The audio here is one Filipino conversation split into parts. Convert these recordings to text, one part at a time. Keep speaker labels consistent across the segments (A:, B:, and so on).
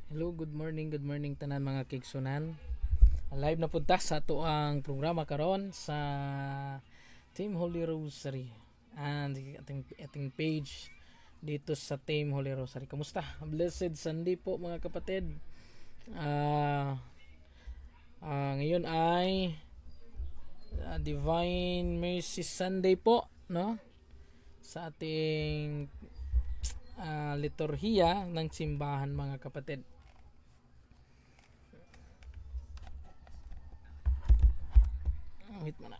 A: Hello, good morning tanan mga kigsunan. Live na punta sa ato ang programa karon sa Team Holy Rosary. And ating page dito sa Team Holy Rosary. Kamusta? Blessed Sunday po mga kapatid. Ngayon ay Divine Mercy Sunday po, no? Sa ating liturhiya ng simbahan mga kapatid. Wait mo na.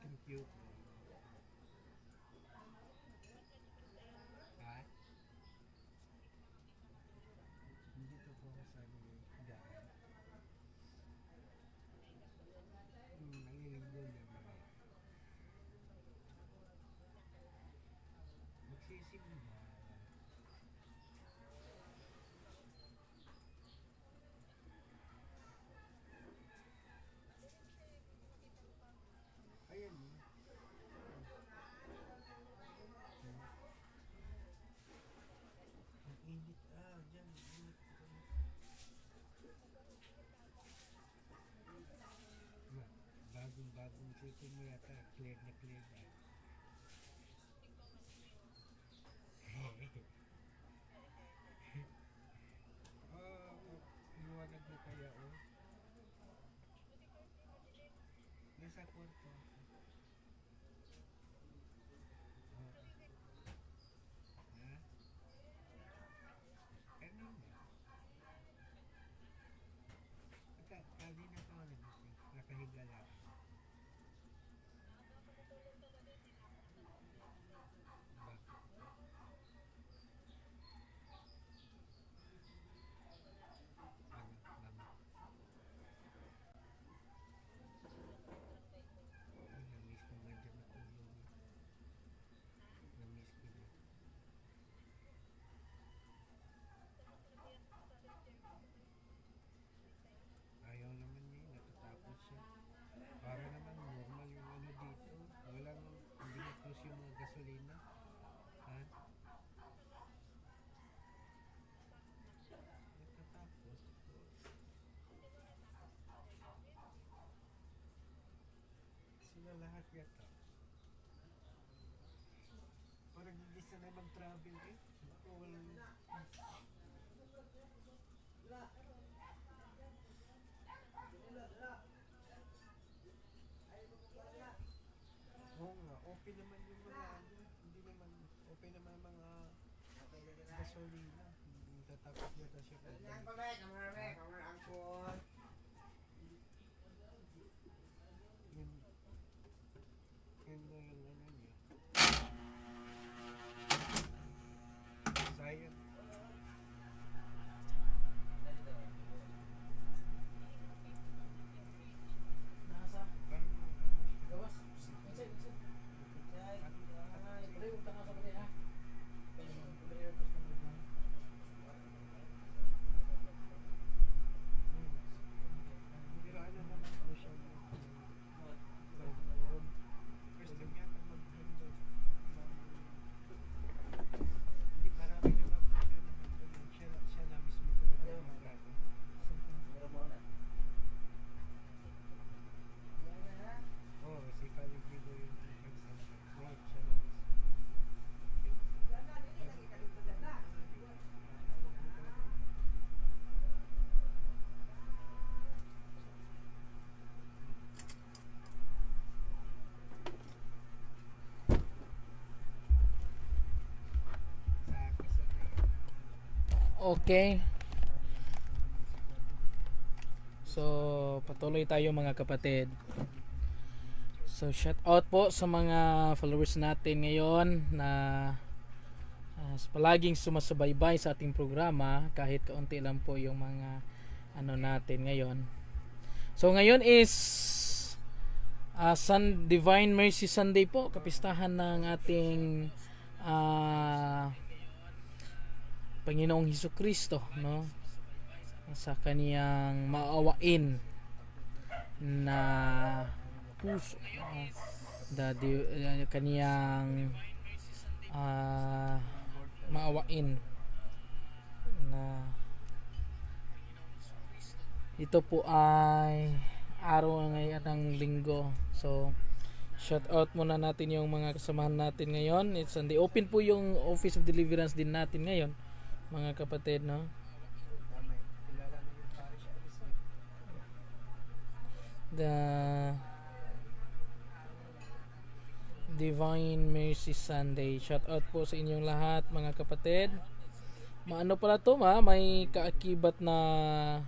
B: Thank you. Ah, dito po ako sa higaan. Naliligo lang ako. Magsisimba. Ayan. Ang init. Dyan. Init. Bagong chicken mo yata. Clear na clear na. Iwanag na kaya oh. Nasa kwarto. Ha? Kanina. Kanina pa ako nagising. Nakahiga lang. Mama. Ay, na-miss ko nga dyan matulog. Na-miss ko dyan. Ayaw naman niya, natatakot siya. Para naman normal yung ano dito. Walang, hindi na-close yung mga gasolina. Ha? Natatakot. Sila lahat yata. Parang hindi sanay mag-travel eh. Ako walang... Oo nga, open naman yung mga ano. Hindi naman, open naman ang mga gasolina. Hindi tatakot yata siya pag... Yun, yun na yung ano niya. Sayang.
A: Nasa
B: Parang ano siya.
A: gawas. Inside. Pwede mo tanong sa pati ha. Pwede airpods na mo.
B: Pero ano naman po siya first time yata mag-handle hindi marami naman po siya na-handle siya na mismo talaga mag-handle si Father Guido yung lahat siya na mismo sa kasama
A: Okay. So, So patuloy tayo mga kapatid. So shout out po sa mga followers natin ngayon na palaging sumasabay-bay sa ating programa, kahit kaunti lang po yung mga natin ngayon. So ngayon is Divine Mercy Sunday po, kapistahan ng ating Panginoong Hesukristo, no? Sa kaniyang maawain na puso, kaniyang maawain na ito po ay araw ngayon ng linggo. So shout out muna natin yung mga kasamahan natin ngayon. It's Sunday. Open po yung Office of Deliverance din natin ngayon, mga kapatid, no? The Divine Mercy Sunday. Shout out po sa inyong lahat, mga kapatid. Maano pala to, may kaakibat na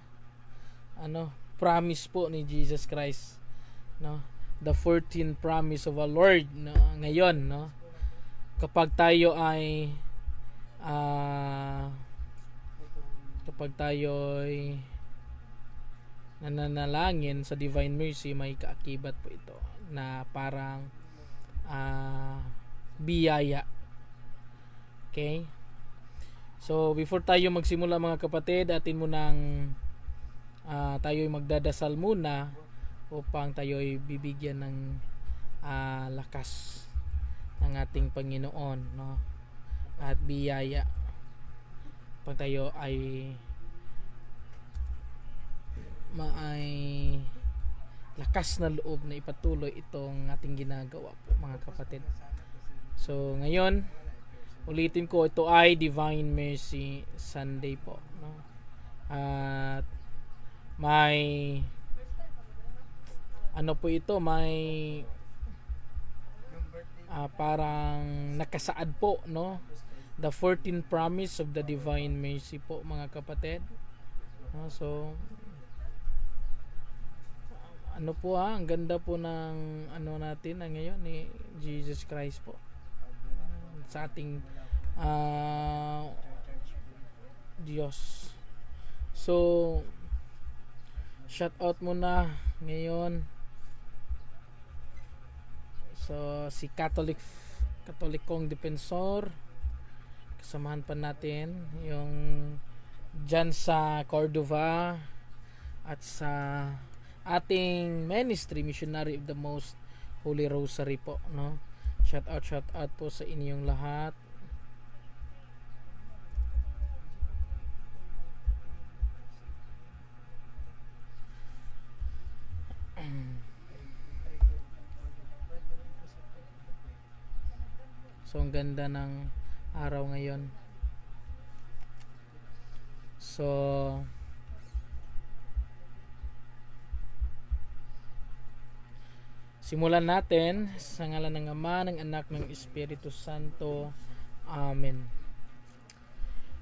A: promise po ni Jesus Christ, no? The 14th promise of our Lord, no? Ngayon, no? Kapag tayo ay nananalangin sa Divine Mercy, may kaakibat po ito na parang biyaya. Okay? So before tayo magsimula, mga kapatid, atin munang tayo ay magdadasal muna upang tayo ay bibigyan ng lakas ng ating Panginoon, no? At biyaya upang tayo ay lakas na loob na ipatuloy itong ating ginagawa po, mga kapatid. So ngayon, ulitin ko, ito ay Divine Mercy Sunday po, no? At may po ito, may parang nakasaad po, no? The 14th promise of the Divine Mercy po, mga kapatid, no? So ang ganda po ng natin ngayon ni Jesus Christ po sa ating Diyos. So shout out muna ngayon so si Katolikong Defensor, kasamahan pa natin yung dyan sa Cordova, at sa ating ministry, Missionary of the Most Holy Rosary po, no? Shout out po sa inyong lahat. So ang ganda ng araw ngayon. So simulan natin sa ngalan ng Ama, ng Anak, ng Espiritu Santo. Amen.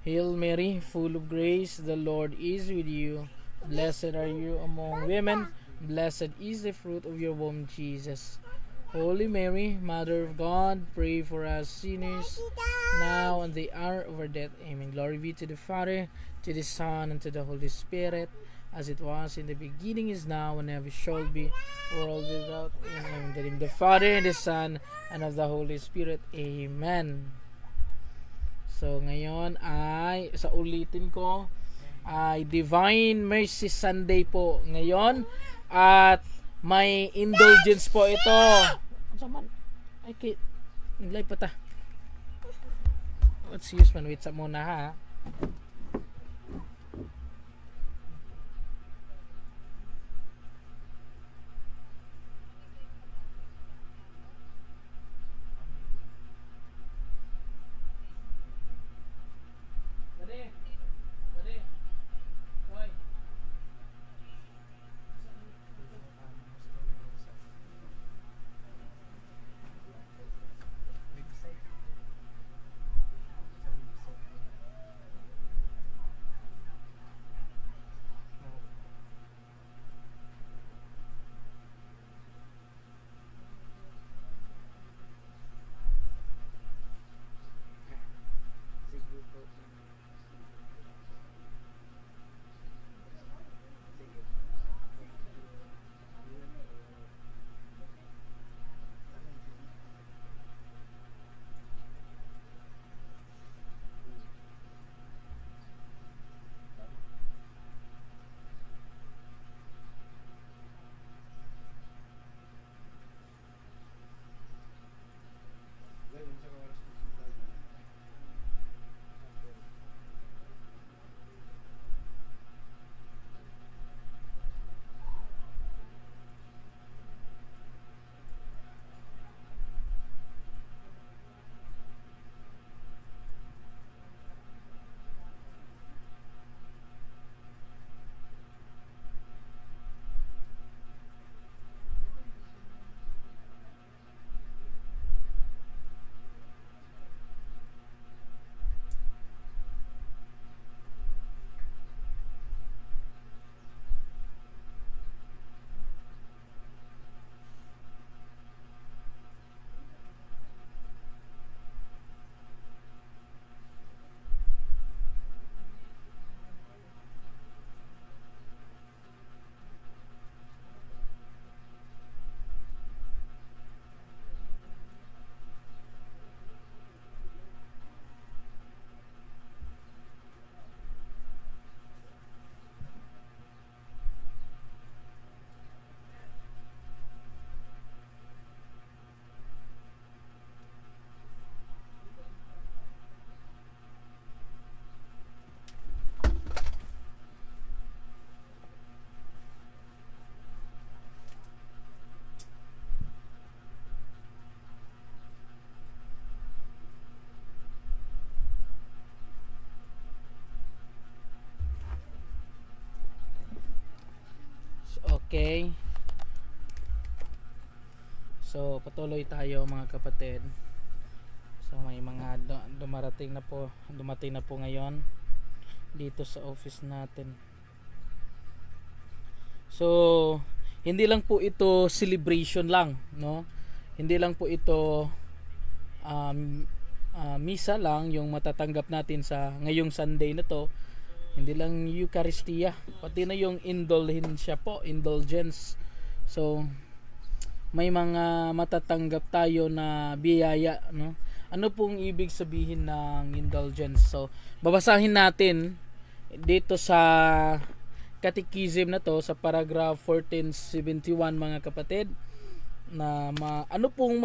A: Hail Mary, full of grace, the Lord is with you. Blessed are you among women. Blessed is the fruit of your womb, Jesus. Holy Mary, Mother of God, pray for us sinners, now and the hour of our death. Amen. Glory be to the Father, to the Son, and to the Holy Spirit, as it was in the beginning, is now, and ever shall be, world without end. In the Father, and the Son, and of the Holy Spirit. Amen. So ngayon ay, sa ulitin ko, ay Divine Mercy Sunday po ngayon, at may indulgence po ito. Ay, nag-live pa ta. Let's use man. Wait sa muna, ha. So patuloy tayo mga kapatid. So may mga dumating na po ngayon dito sa office natin. So hindi lang po ito celebration lang, no? Hindi lang po ito misa lang yung matatanggap natin sa ngayong Sunday na to. Hindi lang Eucharistia, pati na yung indulgence. So may mga matatanggap tayo na biyaya, no? Ano pong ibig sabihin ng indulgence? So babasahin natin dito sa catechism na to, sa paragraph 1471 mga kapatid, na ano pong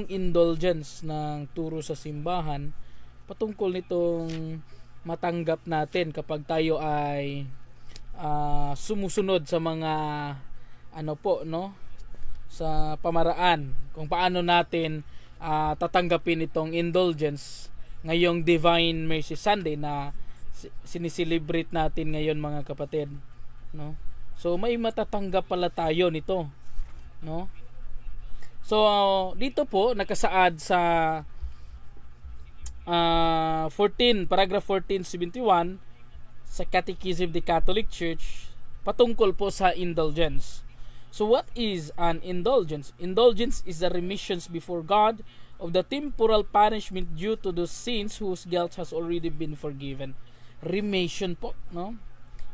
A: indulgence ng turo sa simbahan patungkol nitong matanggap natin kapag tayo ay sumusunod sa mga sa pamaraan kung paano natin tatanggapin itong indulgence ngayong Divine Mercy Sunday na siniselebrate natin ngayon mga kapatid, no? So may matatanggap pala tayo nito, no? So dito po nakasaad sa paragraph 1471 sa Catechism of the Catholic Church patungkol po sa indulgence. So what is an indulgence? Indulgence is the remissions before God of the temporal punishment due to those sins whose guilt has already been forgiven. Remission po, no?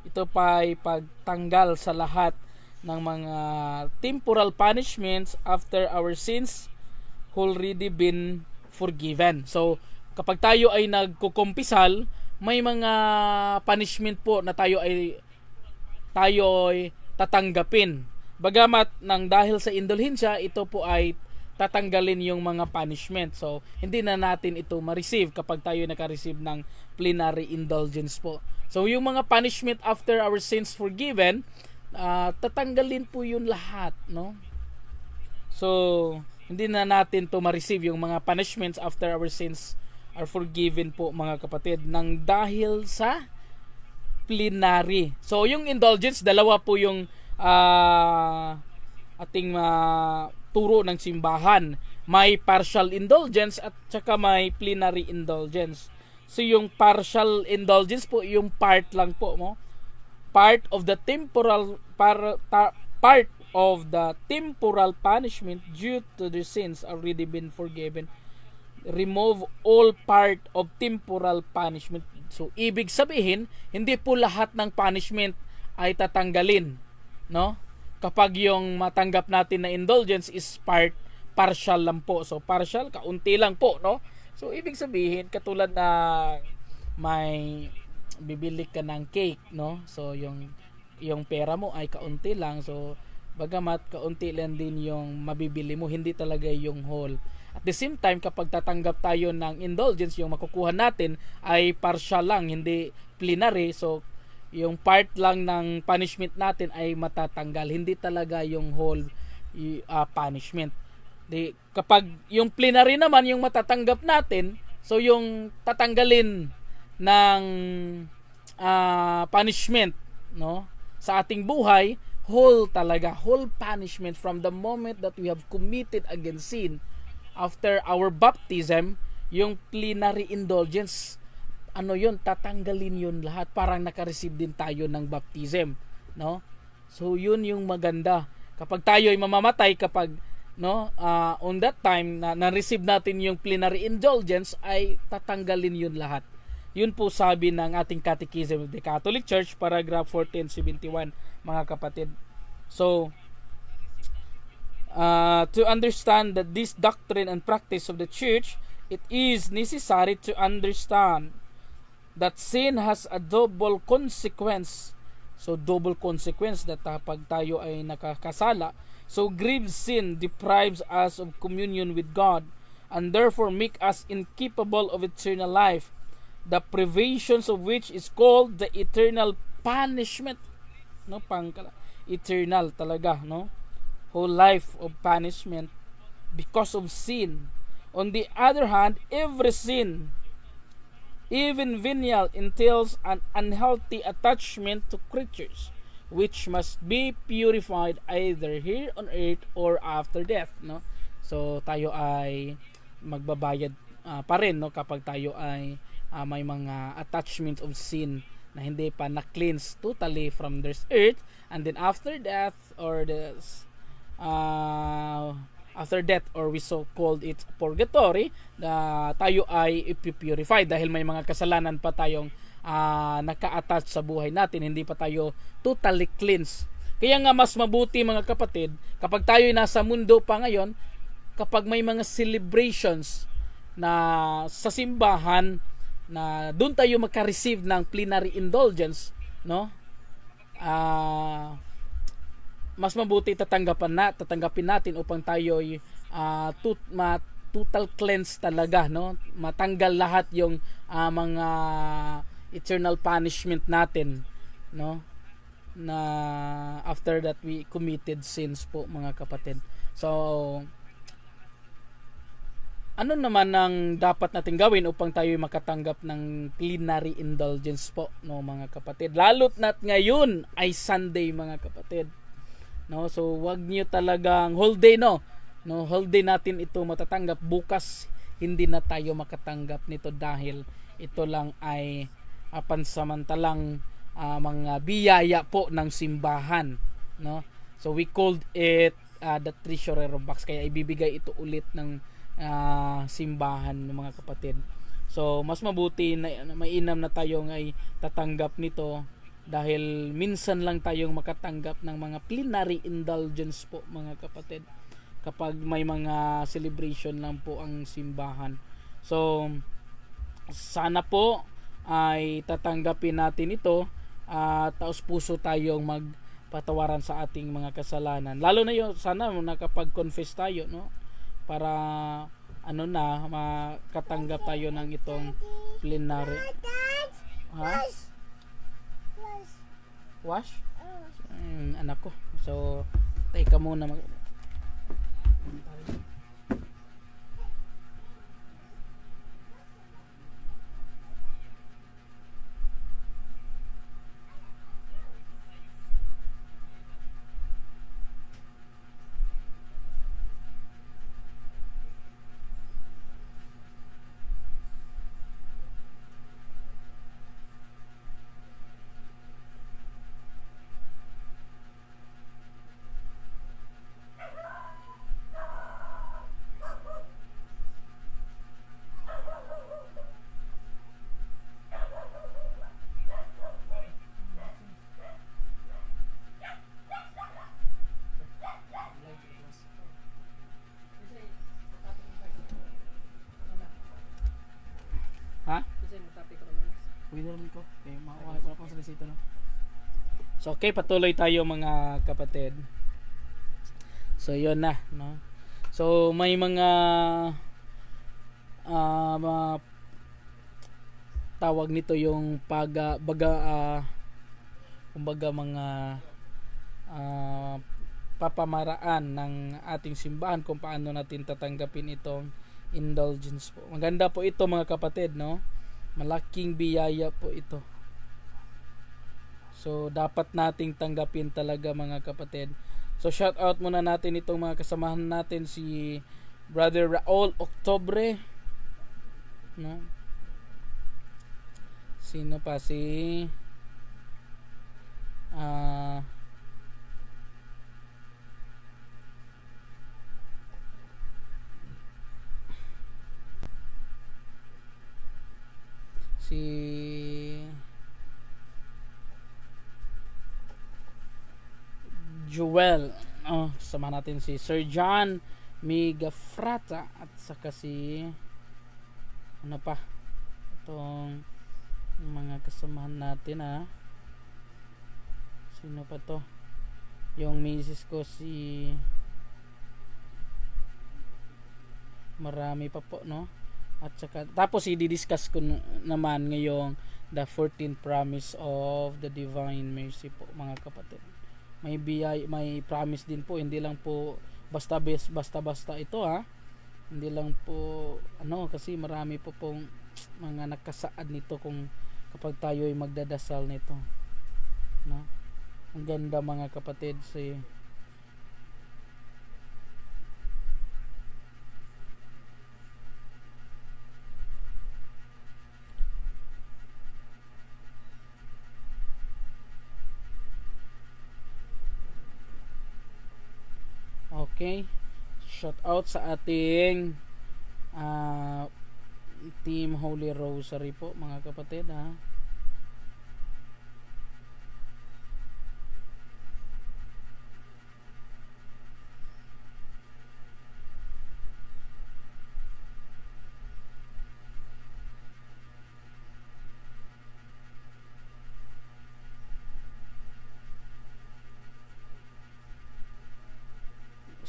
A: Ito pa ay pagtanggal sa lahat ng mga temporal punishments after our sins already been forgiven. So kapag tayo ay nagkukumpisal, may mga punishment po na tayo ay tatanggapin. Bagamat nang dahil sa indulhensya, ito po ay tatanggalin yung mga punishment. So, hindi na natin ito ma-receive kapag tayo naka-receive ng plenary indulgence po. So, yung mga punishment after our sins forgiven, tatanggalin po yun lahat, no? So, hindi na natin to ma-receive yung mga punishments after our sins are forgiven po mga kapatid, nang dahil sa plenary. So, yung indulgence, dalawa po yung ating turo ng simbahan. May partial indulgence at saka may plenary indulgence. So yung partial indulgence po, yung part lang po, mo. Part of the temporal punishment due to the sins already been forgiven. Remove all part of temporal punishment. So ibig sabihin, hindi po lahat ng punishment ay tatanggalin, no? Kapag yung matanggap natin na indulgence is partial lang po. So partial, kaunti lang po, no? So ibig sabihin, katulad na may bibili ka ng cake, no? So yung pera mo ay kaunti lang. So bagamat kaunti lang din yung mabibili mo, hindi talaga yung whole. At the same time, kapag tatanggap tayo ng indulgence, yung makukuha natin ay partial lang, hindi plenary. So yung part lang ng punishment natin ay matatanggal, hindi talaga yung whole punishment. Kapag yung plenary naman yung matatanggap natin, so yung tatanggalin ng punishment, no, sa ating buhay, whole punishment from the moment that we have committed against sin after our baptism. Yung plenary indulgence, yun, tatanggalin yun lahat, parang naka-receive din tayo ng baptism, no? So yun yung maganda kapag tayo ay mamamatay, kapag on that time na-receive natin yung plenary indulgence, ay tatanggalin yun lahat. Yun po sabi ng ating Catechism of the Catholic Church, paragraph 1471 mga kapatid. So to understand that this doctrine and practice of the Church, it is necessary to understand that sin has a double consequence. So double consequence, that pag tayo ay nakakasala, so grievous sin deprives us of communion with God and therefore make us incapable of eternal life, the privations of which is called the eternal punishment, no? Eternal talaga, no? Whole life of punishment because of sin. On the other hand, every sin, even venial, entails an unhealthy attachment to creatures which must be purified either here on earth or after death, no? So tayo ay magbabayad pa rin, no, kapag tayo ay may mga attachment of sin na hindi pa na-cleanse totally from this earth, and then after death or after death, or we so called it purgatory, tayo ay ipipurify dahil may mga kasalanan pa tayong naka-attach sa buhay natin, hindi pa tayo totally cleansed. Kaya nga mas mabuti mga kapatid, kapag tayo nasa mundo pa ngayon, kapag may mga celebrations na sa simbahan, na doon tayo maka-receive ng plenary indulgence, no? Mas mabuti tatanggapin natin upang tayo ay total cleanse talaga, no? Matanggal lahat yung mga eternal punishment natin, no? Na after that we committed sins po mga kapatid. So ano naman ang dapat natin gawin upang tayo makatanggap ng plenary indulgence po, no mga kapatid? Lalo't na't ngayon ay Sunday mga kapatid. No, so wag niyo talagang whole day, no. No, whole day natin ito matatanggap. Bukas hindi na tayo makatanggap nito dahil ito lang ay pansamantalang mga biyaya po ng simbahan, no. So we called it the treasurer box, kaya ibibigay ito ulit ng simbahan ng mga kapatid. So mas mabuti na mainam na tayo ay tatanggap nito dahil minsan lang tayong makatanggap ng mga plenary indulgence po mga kapatid, kapag may mga celebration lang po ang simbahan. So sana po ay tatanggapin natin ito at taos puso tayong magpatawaran sa ating mga kasalanan, lalo na yung sana nakapag-confess tayo, no, para makatanggap tayo ng itong plenary. Ha? Wash? Anak ko. So teka muna ko. Okay, wala pang solicito, no? So okay, patuloy tayo mga kapatid. So yun na, no? So may mga tawag nito yung kumbaga mga papamaraan ng ating simbahan kung paano natin tatanggapin itong indulgence po. Maganda po ito mga kapatid, no? Malaking biyaya po ito. So dapat nating tanggapin talaga mga kapatid. So shout out muna natin itong mga kasamahan natin, si Brother Raul Octobre, no? Sino pa? Si Joel, sama natin si Sir John Migafrata, at saka si ano pa itong mga kasamahan natin, sino pa to, yung misis ko, si marami pa po, no? At saka tapos i-discuss ko naman ngayong the 14th promise of the divine mercy po mga kapatid. May promise din po, hindi lang po basta ito, hindi lang po kasi marami po pong mga nakasaad nito kung kapag tayo ay magdadasal nito, no? Ang ganda mga kapatid. Okay. Shout out sa ating Team Holy Rosary po mga kapatid ha.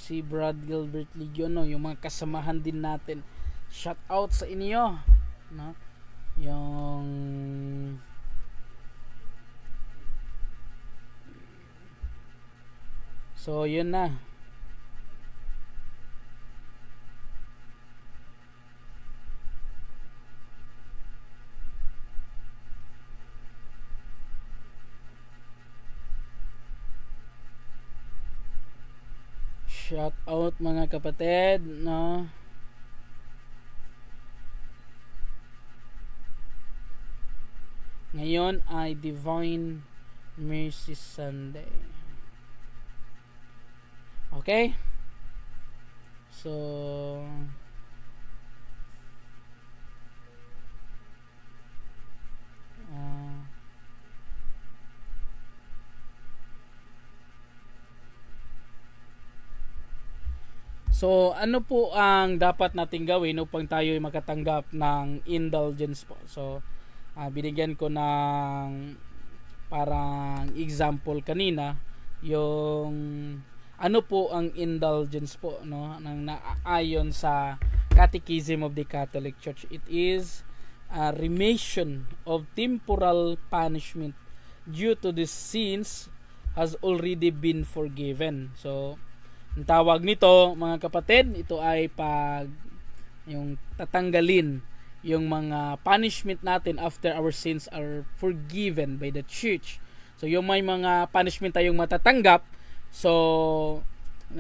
A: Si Brad Gilbert Legion, no, yung mga kasamahan din natin. Shout out sa inyo, no? Yung so yun na. Shout out mga kapatid, no? Ngayon ay Divine Mercy Sunday. Okay? So So, ano po ang dapat nating gawin upang tayo ay makatanggap ng indulgence po? So, binigyan ko ng parang example kanina, yung ano po ang indulgence po, no? Nang naayon sa Catechism of the Catholic Church. It is a remission of temporal punishment due to the sins has already been forgiven. So, ang tawag nito mga kapatid, ito ay pag yung tatanggalin yung mga punishment natin after our sins are forgiven by the church. So yung may mga punishment tayong matatanggap, so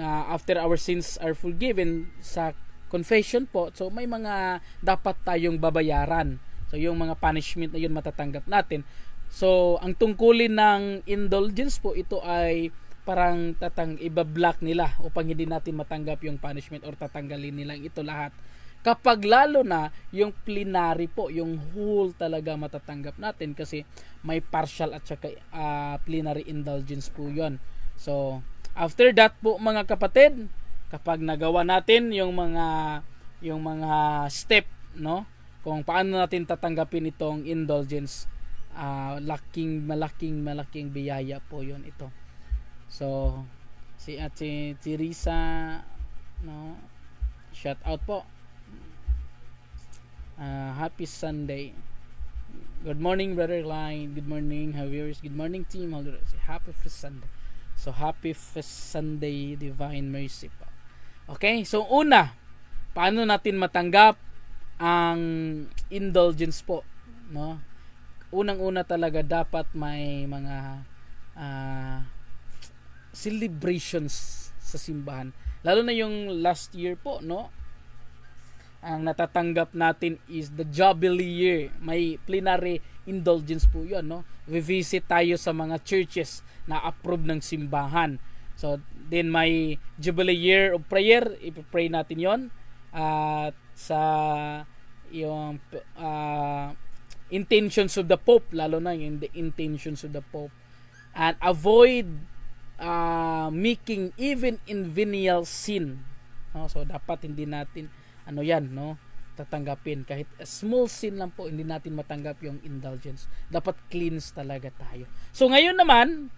A: after our sins are forgiven sa confession po, so may mga dapat tayong babayaran. So yung mga punishment na yun matatanggap natin. So ang tungkulin ng indulgence po, ito ay parang ibablock nila upang hindi natin matanggap yung punishment or tatanggalin nilang ito lahat. Kapag lalo na yung plenary po, yung whole talaga matatanggap natin kasi may partial at saka plenary indulgence po yon. So, after that po mga kapatid, kapag nagawa natin yung mga step, no, kung paano natin tatanggapin itong indulgence, malaking biyaya po yon ito. So, si Ate Teresa, no, shout out po. Happy Sunday. Good morning, Brother Line. Good morning, viewers. Good morning, team. Happy Sunday. So, happy Sunday, Divine Mercy po. Okay, so una, paano natin matanggap ang indulgence po, no? Unang-una talaga dapat may mga celebrations sa simbahan. Lalo na yung last year po, no? Ang natatanggap natin is the Jubilee year. May plenary indulgence po 'yon, no? We-visit tayo sa mga churches na approve ng simbahan. So, then may Jubilee year of prayer, i-pray natin 'yon at sa yung intentions of the Pope, lalo na yung the intentions of the Pope, and avoid making even in venial sin, no? So dapat hindi natin tatanggapin kahit a small sin lang po, hindi natin matanggap yung indulgence. Dapat cleanse talaga tayo. So ngayon naman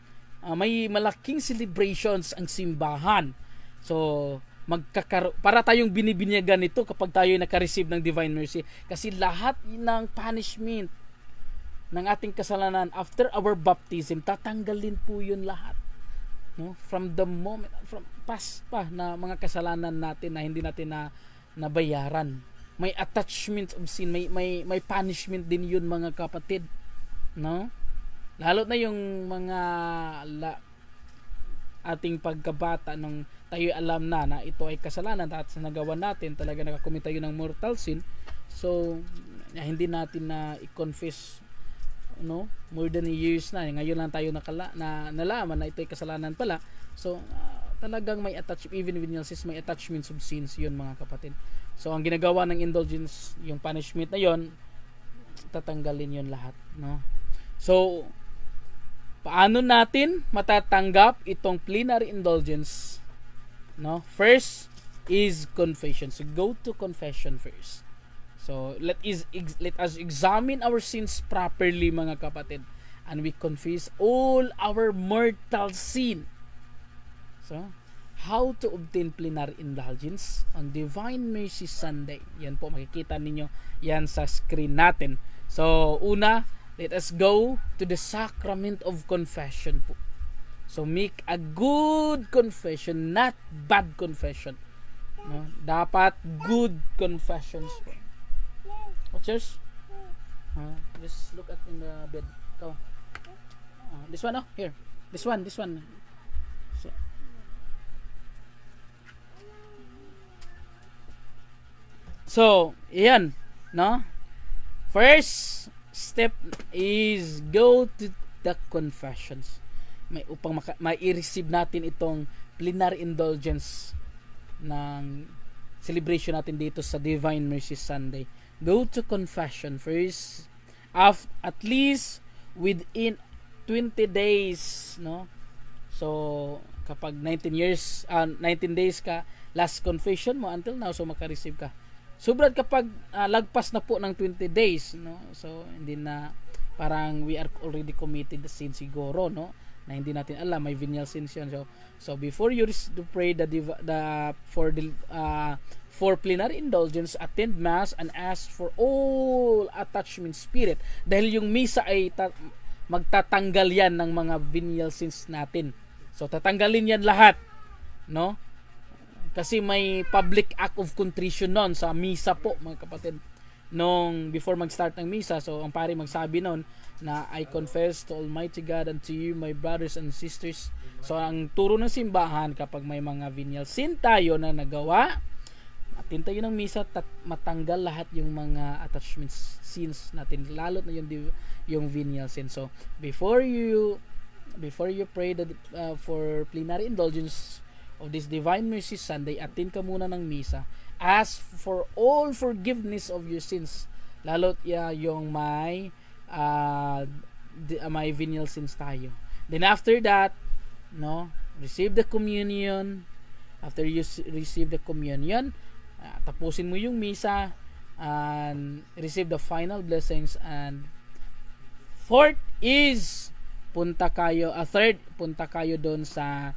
A: may malaking celebrations ang simbahan. So para tayong binibinyagan nito kapag tayo naka-receive ng Divine Mercy, kasi lahat ng punishment ng ating kasalanan after our baptism, tatanggalin po yun lahat, no? From the moment, from past pa na mga kasalanan natin na hindi natin nabayaran, may attachment of sin, may punishment din yun mga kapatid, no? Lalo na yung mga ating pagkabata nung tayo alam na ito ay kasalanan at sa nagawa natin talaga nakakumit tayo ng mortal sin. So hindi natin na i-confess more than years na ngayon lang tayo nalaman na ito ay kasalanan pala. So talagang may even venial sins, may attachments of sins yun mga kapatid. So ang ginagawa ng indulgence, yung punishment na yon, tatanggalin yun lahat, no? So paano natin matatanggap itong plenary indulgence, no? First is confession. So go to confession first. So let us examine our sins properly mga kapatid, and we confess all our mortal sin. So how to obtain plenary indulgence on Divine Mercy Sunday. Yan po, makikita ninyo yan sa screen natin. So una, let us go to the sacrament of confession po. So make a good confession, not bad confession, no? Dapat good confessions po. What's yours? Just look at in the bed. Go. This one, here. This one. So, yan, no? First step is go to the confessions. Upang mai-receive natin itong plenary indulgence ng celebration natin dito sa Divine Mercy Sunday. Go to confession first, at least within 20 days, no? So kapag 19 days ka last confession mo until now, so maka-receive ka. Subrad kapag lagpas na po ng 20 days, no? So hindi na, parang we are already committed the sin siguro, no? Na hindi natin alam may venial sins yun. So before you pray for plenary indulgence, attend mass and ask for all attachment spirit, dahil yung misa ay magtatanggal yan ng mga venial sins natin. So tatanggalin yan lahat, no? Kasi may public act of contrition noon sa misa po mga kapatid, nung before mag-start ng misa. So ang pare magsabi noon na I confess to Almighty God and to you my brothers and sisters. So ang turo ng simbahan, kapag may mga venial sin tayo na nagawa, atin tayo ng misa, matanggal lahat yung mga attachments sins natin, lalo na yung venial sin. So before you pray for plenary indulgence of this Divine Mercy Sunday, atin ka muna ng misa, ask for all forgiveness of your sins, lalo yung may venial sins tayo. Then after that, no, receive the communion. After you receive the communion, tapusin mo yung misa and receive the final blessings. And third, punta kayo doon sa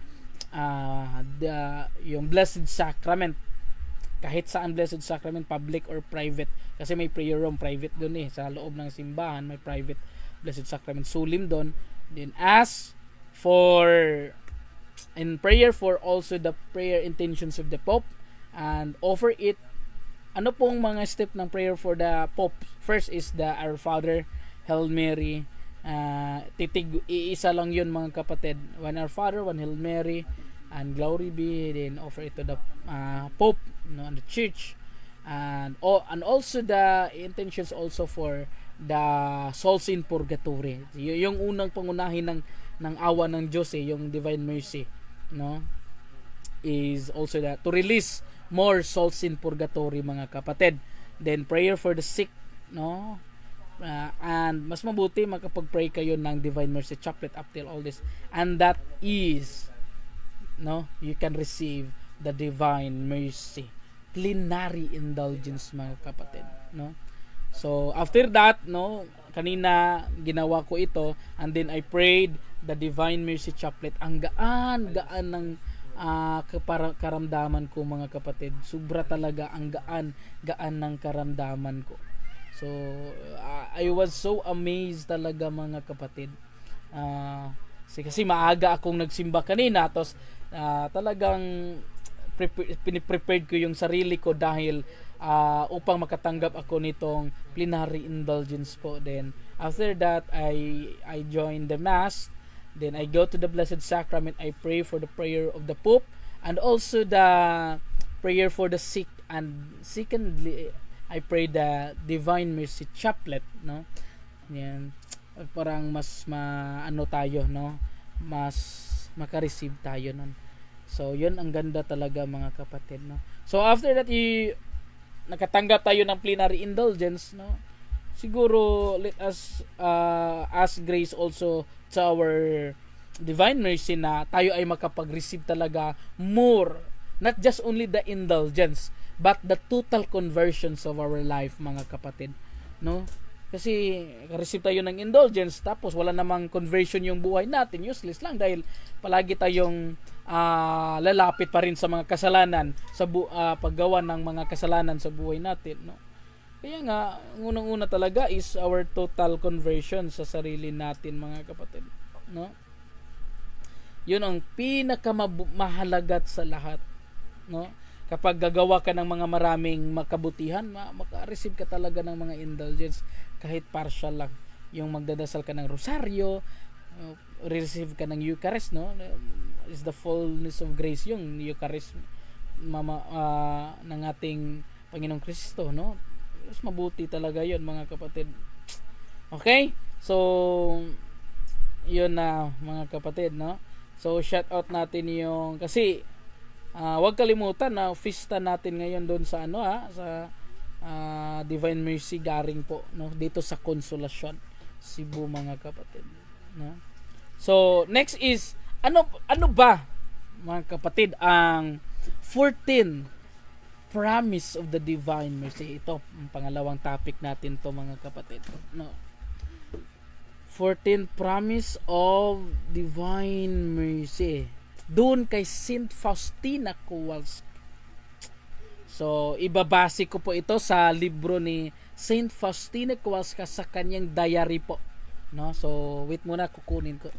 A: yung Blessed Sacrament. Kahit saan Blessed Sacrament, public or private, kasi may prayer room private doon sa loob ng simbahan, may private Blessed Sacrament sulim doon. Then ask in prayer for also the prayer intentions of the Pope, and offer it. Ano pong mga step ng prayer for the Pope? First is the Our Father, Hail Mary. Iisa lang yun mga kapatid. One Our Father, one Hail Mary, and glory be. Then offer it to the Pope, and the Church, and also the intentions also for the souls in purgatory. Yung unang pangunahin ng awa ng Diyos, yung Divine Mercy, no, is also that to release more souls in purgatory mga kapatid. Then prayer for the sick, no, and mas mabuti makapag-pray kayo ng Divine Mercy Chaplet up till all this, and that is, no, you can receive the Divine Mercy plenary indulgence mga kapatid, no. So after that, no, kanina ginawa ko ito, and then I prayed the Divine Mercy Chaplet. Ang gaan ng karamdaman ko mga kapatid. Sobra talaga ang gaan ng karamdaman ko. So I was so amazed talaga mga kapatid. Kasi maaga akong nagsimba kanina, tapos talagang piniprepared ko yung sarili ko dahil upang makatanggap ako nitong plenary indulgence po. Then After that, I join the mass. Then I go to the Blessed Sacrament. I pray for the prayer of the Pope and also the prayer for the sick. And secondly, I pray the Divine Mercy Chaplet, no? Yan. Parang mas maano tayo, no? Mas maka-receive tayo nun. So, yun ang ganda talaga mga kapatid, no? So, after that, nakatanggap tayo ng plenary indulgence, no? Siguro, let us ask grace also to our Divine Mercy na tayo ay makapag-receive talaga more, not just only the indulgence, but the total conversions of our life, mga kapatid, no? Kasi receive tayo ng indulgence tapos wala namang conversion yung buhay natin, useless lang dahil palagi tayong lalapit pa rin sa mga kasalanan sa paggawa ng mga kasalanan sa buhay natin, no? Kaya nga unang-una talaga is our total conversion sa sarili natin, mga kapatid, no? Yun ang pinakamahalagat sa lahat, no? Kapag gagawa ka ng mga maraming makabutihan, maka-receive ka talaga ng mga indulgence kahit partial lang. Yung magdadasal ka ng rosaryo, receive ka ng Eucharist, no? Is the fullness of grace yung Eucharist ng ating Panginoong Kristo, no? Mas mabuti talaga yun, mga kapatid. Okay? So, yun na, mga kapatid, no? So, shout out natin yung, kasi wag kalimutan na fiesta natin ngayon doon sa sa Divine Mercy Garing po, no, dito sa Consolacion, Cebu, mga kapatid, no. So next is ano ba, mga kapatid, ang 14 promise of the Divine Mercy. Ito ang pangalawang topic natin to, mga kapatid, no. 14 promise of Divine Mercy doon kay Saint Faustina Kowalska. So, ibabase ko po ito sa libro ni Saint Faustina Kowalska sa kanyang diary po, no? So, wait muna, kukunin ko.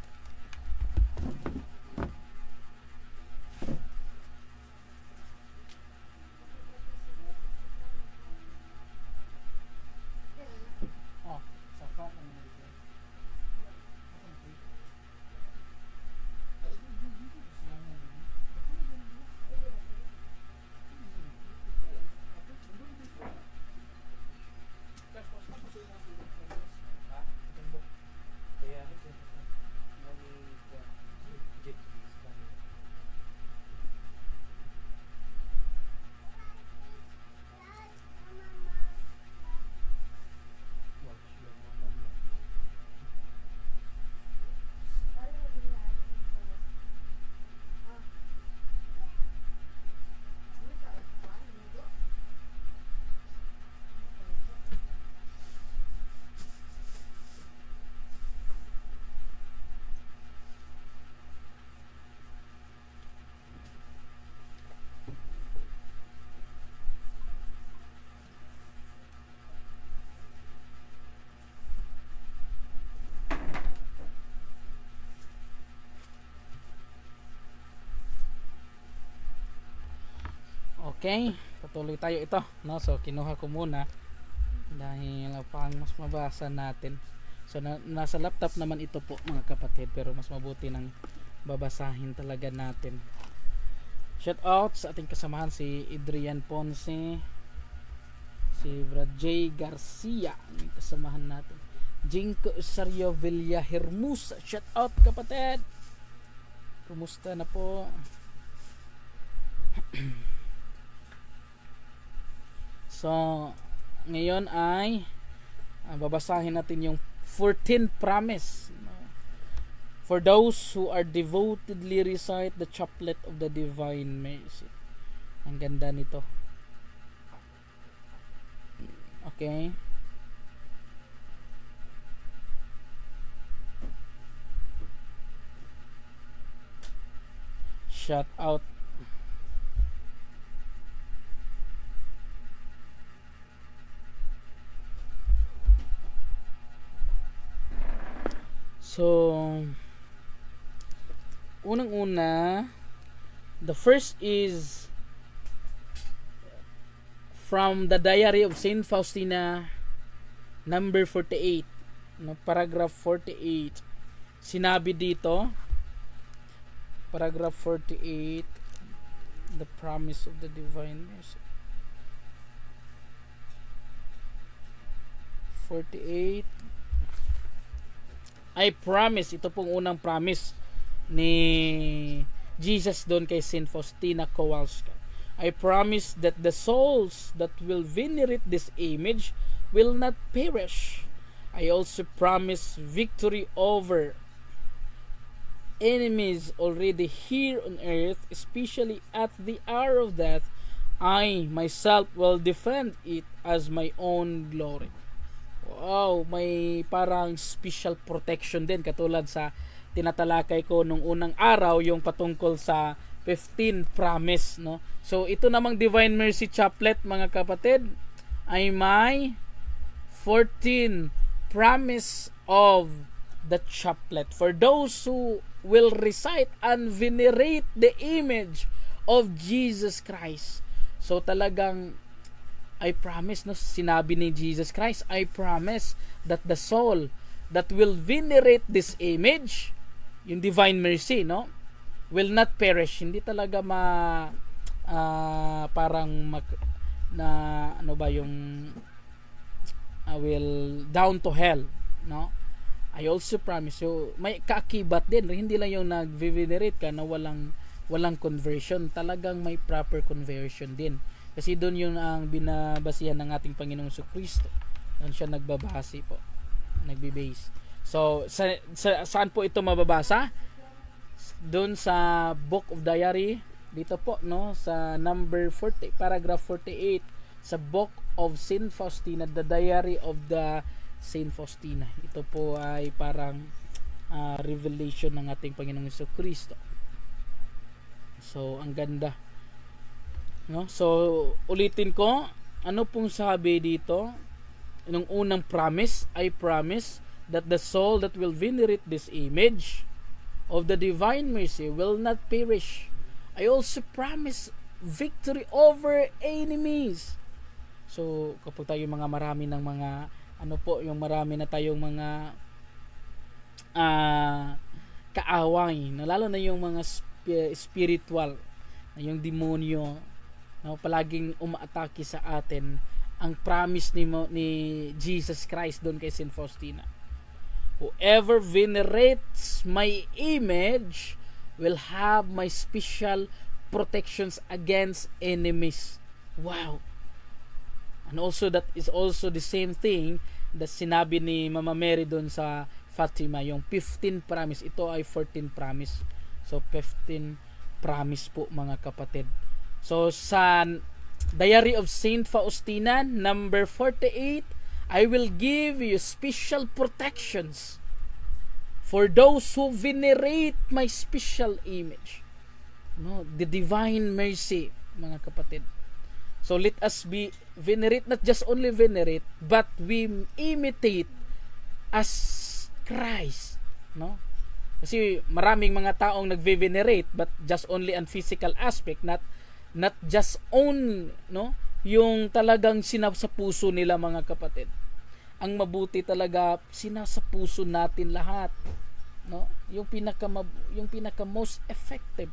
A: Okay, patuloy tayo ito, no? So kinuha ko muna dahil pang mas mabasa natin. So nasa laptop naman ito po, mga kapatid, pero mas mabuti nang babasahin talaga natin. Shout out sa ating kasamahan si Adrian Ponce, si Brad J. Garcia, ang kasamahan natin. Jinko Usario Villa Hermosa, shout out, kapatid. Kumusta na po? So, ngayon ay babasahin natin yung 14 promise for those who are devotedly recite the chaplet of the Divine Mercy. Ang ganda nito. Okay. Shout out. So, unang-una, the first is from the diary of Saint Faustina, number 48. no, paragraph 48. Sinabi dito, paragraph 48, the promise of the divine mercy. 48, I promise, ito pong unang promise ni Jesus doon kay Saint Faustina Kowalska. I promise that the souls that will venerate this image will not perish. I also promise victory over enemies already here on earth, especially at the hour of death. I myself will defend it as my own glory. Wow, may parang special protection din katulad sa tinatalakay ko nung unang araw, yung patungkol sa 15 promise, no? So ito namang Divine Mercy Chaplet, mga kapatid, ay may 14 promise of the chaplet for those who will recite and venerate the image of Jesus Christ. So talagang I promise, no, sinabi ni Jesus Christ, I promise that the soul that will venerate this image, yung divine mercy, no, will not perish. Hindi talaga na ano ba yung will down to hell, no. I also promise. So may kaakibat din, hindi lang yung nag-venerate ka na walang conversion, talagang may proper conversion din. Kasi doon yung ang binabasihan ng ating Panginoong Kristo. Doon siya nagbabase po, nagbe-base. So saan po ito mababasa? Doon sa Book of Diary, dito po, no, sa number 40, paragraph 48, sa Book of Saint Faustina, the Diary of the Saint Faustina. Ito po ay parang revelation ng ating Panginoong Kristo. So ang ganda, no? So ulitin ko, ano pong sabi dito nung unang promise? I promise that the soul that will venerate this image of the divine mercy will not perish. I also promise victory over enemies. So kapag tayo mga marami ng mga yung marami na tayong mga kaaway, lalo na yung mga spiritual, yung demonyo, no, palaging umaatake sa atin. Ang promise ni Jesus Christ doon kay Saint Faustina, whoever venerates my image will have my special protections against enemies. Wow. And also that is also the same thing that sinabi ni Mama Mary doon sa Fatima, yung 15 promise. Ito ay 14 promise. So 15 promise po, mga kapatid. So sa Diary of Saint Faustina number 48, I will give you special protections for those who venerate my special image. No, the divine mercy, mga kapatid. So let us be venerate, not just only venerate, but we imitate as Christ, no? Kasi maraming mga taong nagve-venerate but just only on physical aspect, not just on, no, yung talagang sinasa puso nila, mga kapatid. Ang mabuti talaga sinasa puso natin lahat, no? Yung pinaka most effective,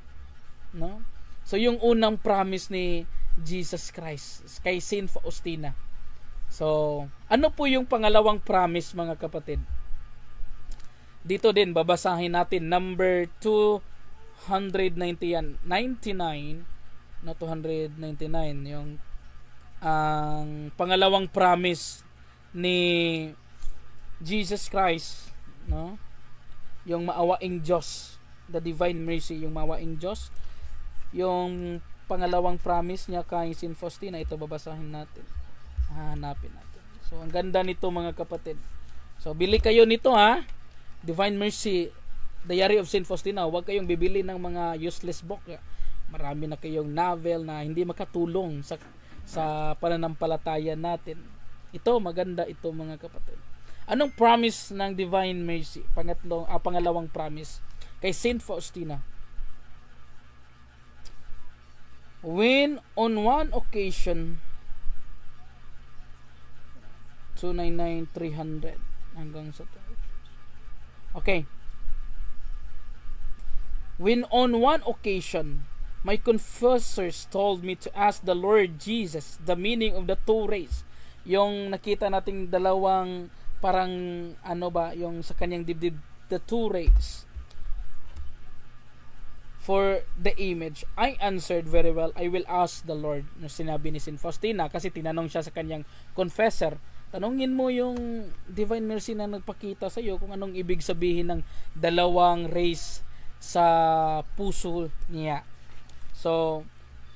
A: no? So yung unang promise ni Jesus Christ kay Saint Faustina. So ano po yung pangalawang promise, mga kapatid? Dito din babasahin natin number 299, no, 299, yung ang pangalawang promise ni Jesus Christ, no, yung maawaing Diyos, the divine mercy, yung maawaing Diyos. Yung pangalawang promise niya kay Saint Faustina, ito babasahin natin, hahanapin natin. So ang ganda nito, mga kapatid. So bili kayo nito, ha, Divine Mercy, Diary of Saint Faustina. Huwag kayong bibili ng mga useless book. Marami na kayong novel na hindi makatulong sa pananampalataya natin. Ito, maganda ito, mga kapatid. Anong promise ng Divine Mercy? Pangalawang promise kay Saint Faustina. When on one occasion 299-300, hanggang sa okay. When on one occasion, my confessors told me to ask the Lord Jesus the meaning of the two rays. Yung nakita nating dalawang parang ano ba, yung sa kanyang dibdib, the two rays for the image. I answered very well, I will ask the Lord. No, sinabi ni Saint Faustina kasi tinanong siya sa kanyang confessor. Tanungin mo yung Divine Mercy na nagpakita sa iyo kung anong ibig sabihin ng dalawang rays sa puso niya. So,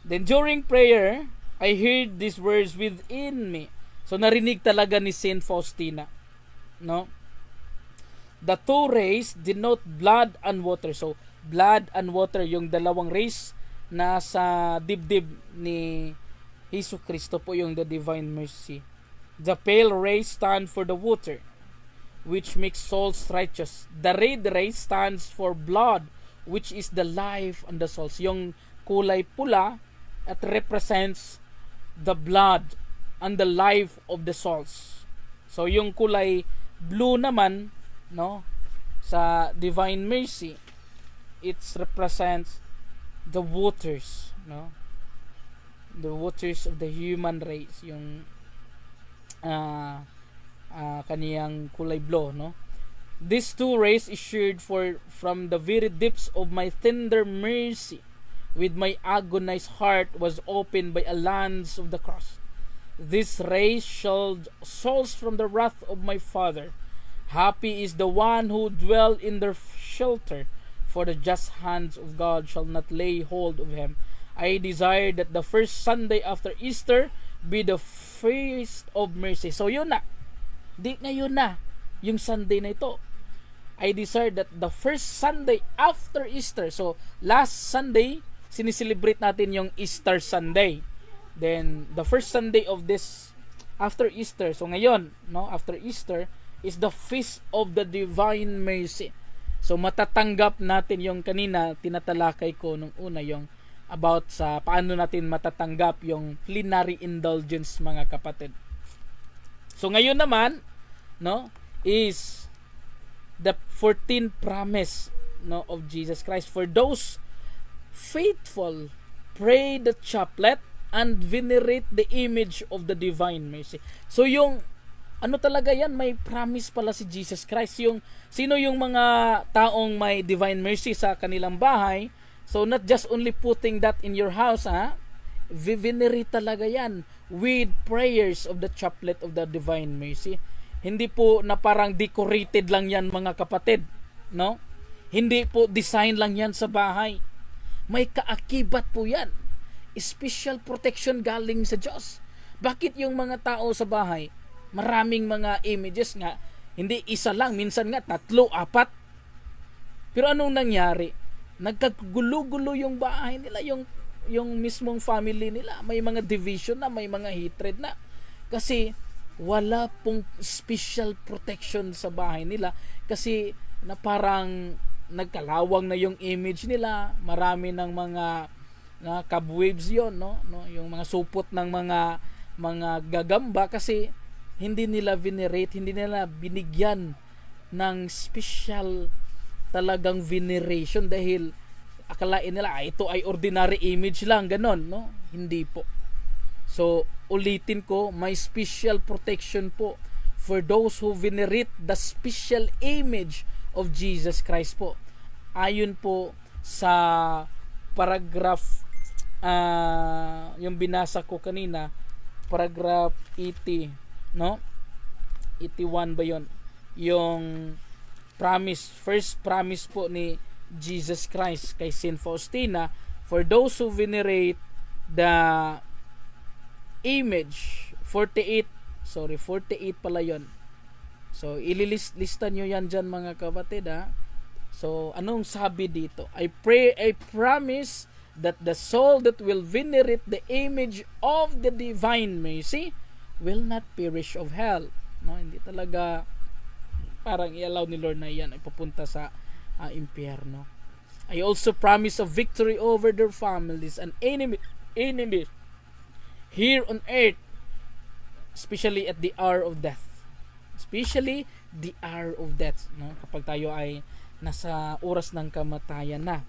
A: then during prayer, I heard these words within me. So, narinig talaga ni Saint Faustina. No? The two rays denote blood and water. So, blood and water, yung dalawang rays na sa dibdib ni Hesus Kristo po yung the Divine Mercy. The pale rays stand for the water, which makes souls righteous. The red ray stands for blood, which is the life and the souls. Yung kulay pula at represents the blood and the life of the souls. So yung kulay blue naman, no, sa Divine Mercy, it represents the waters, no, the waters of the human race, yung kaniyang kulay blue, no. These two rays issued from the very depths of my tender mercy, with my agonized heart was opened by a lance of the cross. This rays shalled souls from the wrath of my Father. Happy is the one who dwell in their shelter, for the just hands of God shall not lay hold of him. I desire that the first Sunday after Easter be the feast of mercy. So yun na. Di ngayon na yung Sunday na ito. I desire that the first Sunday after Easter. So last Sunday, sinicelebrate natin yung Easter Sunday. Then the first Sunday of this after Easter. So ngayon, no, after Easter is the feast of the Divine Mercy. So matatanggap natin yung kanina tinatalakay ko nung una, yung about sa paano natin matatanggap yung plenary indulgence, mga kapatid. So ngayon naman, no, is the 14th promise, no, of Jesus Christ. For those faithful, pray the chaplet and venerate the image of the Divine Mercy. So yung ano talaga yan, may promise pala si Jesus Christ. Yung sino yung mga taong may Divine Mercy sa kanilang bahay, so not just only putting that in your house, venerate talaga yan with prayers of the chaplet of the Divine Mercy. Hindi po na parang decorated lang yan, mga kapatid, no? Hindi po design lang yan sa bahay. May kaakibat po yan. Special protection galing sa Diyos. Bakit yung mga tao sa bahay, maraming mga images nga, hindi isa lang, minsan nga 3, 4. Pero anong nangyari? Nagkagulo-gulo yung bahay nila, yung mismong family nila. May mga division na, may mga hatred na. Kasi wala pong special protection sa bahay nila, kasi na parang nagkalawang na yung image nila. Marami ng mga cobwebs yon, no, yung mga supot ng mga gagamba, kasi hindi nila venerate, hindi nila binigyan ng special talagang veneration, dahil akalain nila ito ay ordinary image lang, ganon, no? Hindi po. So ulitin ko, may special protection po for those who venerate the special image of Jesus Christ po. Ayon po sa paragraph yung binasa ko kanina, paragraph 80, no? 81 ba yon? Yung promise, first promise po ni Jesus Christ kay Saint Faustina, for those who venerate the image, 48 pala yon. So ililista nyo yan dyan, mga kapatid, ha. So anong sabi dito? I promise that the soul that will venerate the image of the Divine Mercy will not perish of hell, no? Hindi talaga parang i-allow ni Lord na yan ay papunta sa impyerno. I also promise a victory over their families and enemies here on earth, especially at the hour of death. Especially the hour of death, no? Kapag tayo ay nasa oras ng kamatayan na.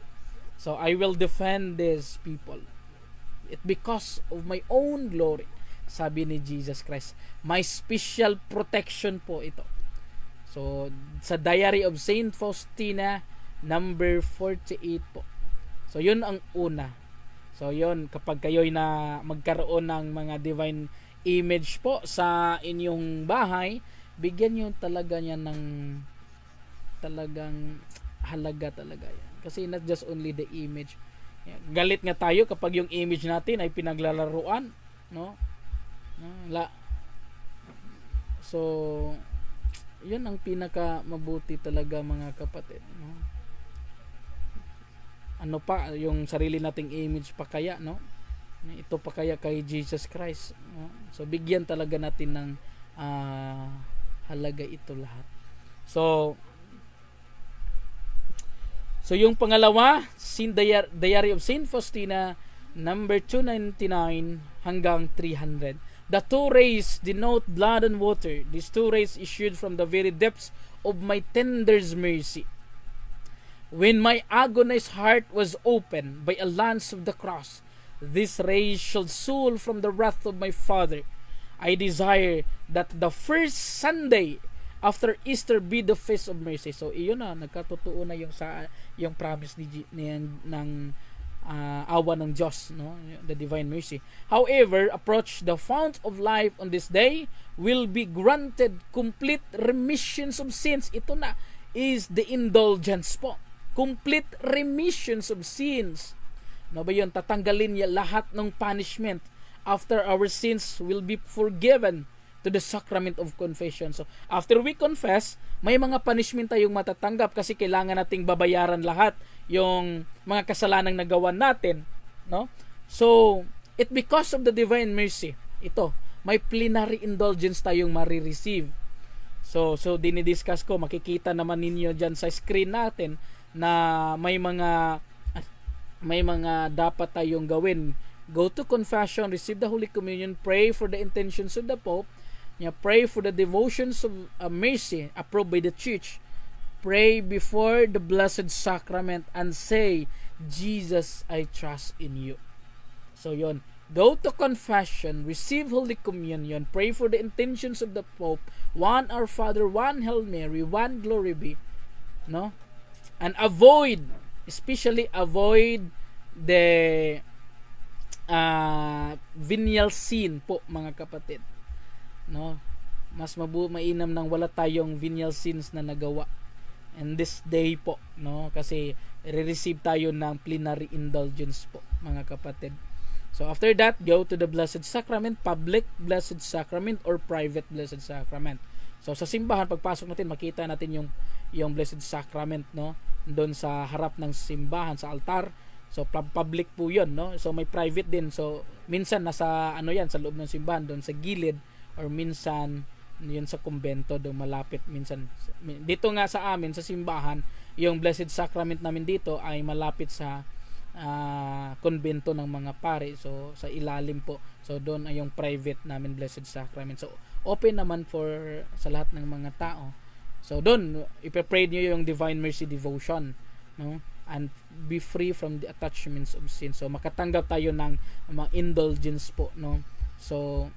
A: So I will defend these people. It because of my own glory, sabi ni Jesus Christ. My special protection po ito. So sa Diary of Saint Faustina number 48 po. So yun ang una. So yun, kapag kayo'y na magkaroon ng mga divine image po sa inyong bahay, bigyan nyo talaga niya ng talagang halaga talaga yan. Kasi not just only the image. Galit nga tayo kapag yung image natin ay pinaglalaruan, no? So yun ang pinaka mabuti talaga, mga kapatid, no? Ano pa yung sarili nating image pa kaya, no? Ito pa kaya kay Jesus Christ, no? So bigyan talaga natin ng halaga ito lahat. So yung pangalawa, Diary of Saint Faustina number 299 hanggang 300. The two rays denote blood and water. These two rays issued from the very depths of my tender mercy. When my agonized heart was opened by a lance of the cross, these rays shall soul from the wrath of my Father. I desire that the first Sunday after Easter be the feast of mercy. So iyon na, nagkatotoo na yung promise ng awa ng Diyos, no? The divine mercy. However, approach the fount of life on this day will be granted complete remissions of sins. Ito na is the indulgence po. Complete remissions of sins. No ba yun? Tatanggalin niya lahat ng punishment. After our sins will be forgiven to the sacrament of confession. So, after we confess, may mga punishment tayong matatanggap kasi kailangan nating babayaran lahat yung mga kasalanang nagawa natin, no? So, it because of the divine mercy, ito, may plenary indulgence tayong marireceive. So dinidiscuss ko, makikita naman ninyo dyan sa screen natin na may mga dapat tayong gawin. Go to confession, receive the Holy Communion, pray for the intentions of the Pope, pray for the devotions of mercy approved by the Church, pray before the Blessed Sacrament, and say, Jesus, I trust in you. So yon, go to confession, receive Holy Communion, pray for the intentions of the Pope, one Our Father, one Hail Mary, one Glory Be, no? And especially avoid the venial sin po, mga kapatid, no? Mas mainam nang wala tayong venial sins na nagawa and this day po, no? Kasi re-receive tayo ng plenary indulgence po, mga kapatid. So after that, go to the Blessed Sacrament, public Blessed Sacrament or private Blessed Sacrament. So sa simbahan, pagpasok natin, makita natin yung Blessed Sacrament, no? Doon sa harap ng simbahan, sa altar. So public po 'yon, no? So may private din. So minsan nasa sa loob ng simbahan, doon sa gilid, or minsan yun sa kumbento, doon malapit. Minsan dito nga sa amin sa simbahan, yung Blessed Sacrament namin dito ay malapit sa kumbento ng mga pare. So sa ilalim po. So doon ay yung private namin Blessed Sacrament. So open naman sa lahat ng mga tao. So doon ipe-pray niyo yung Divine Mercy Devotion, no? And be free from the attachments of sin. So makatanggap tayo ng mga indulgence po, no? So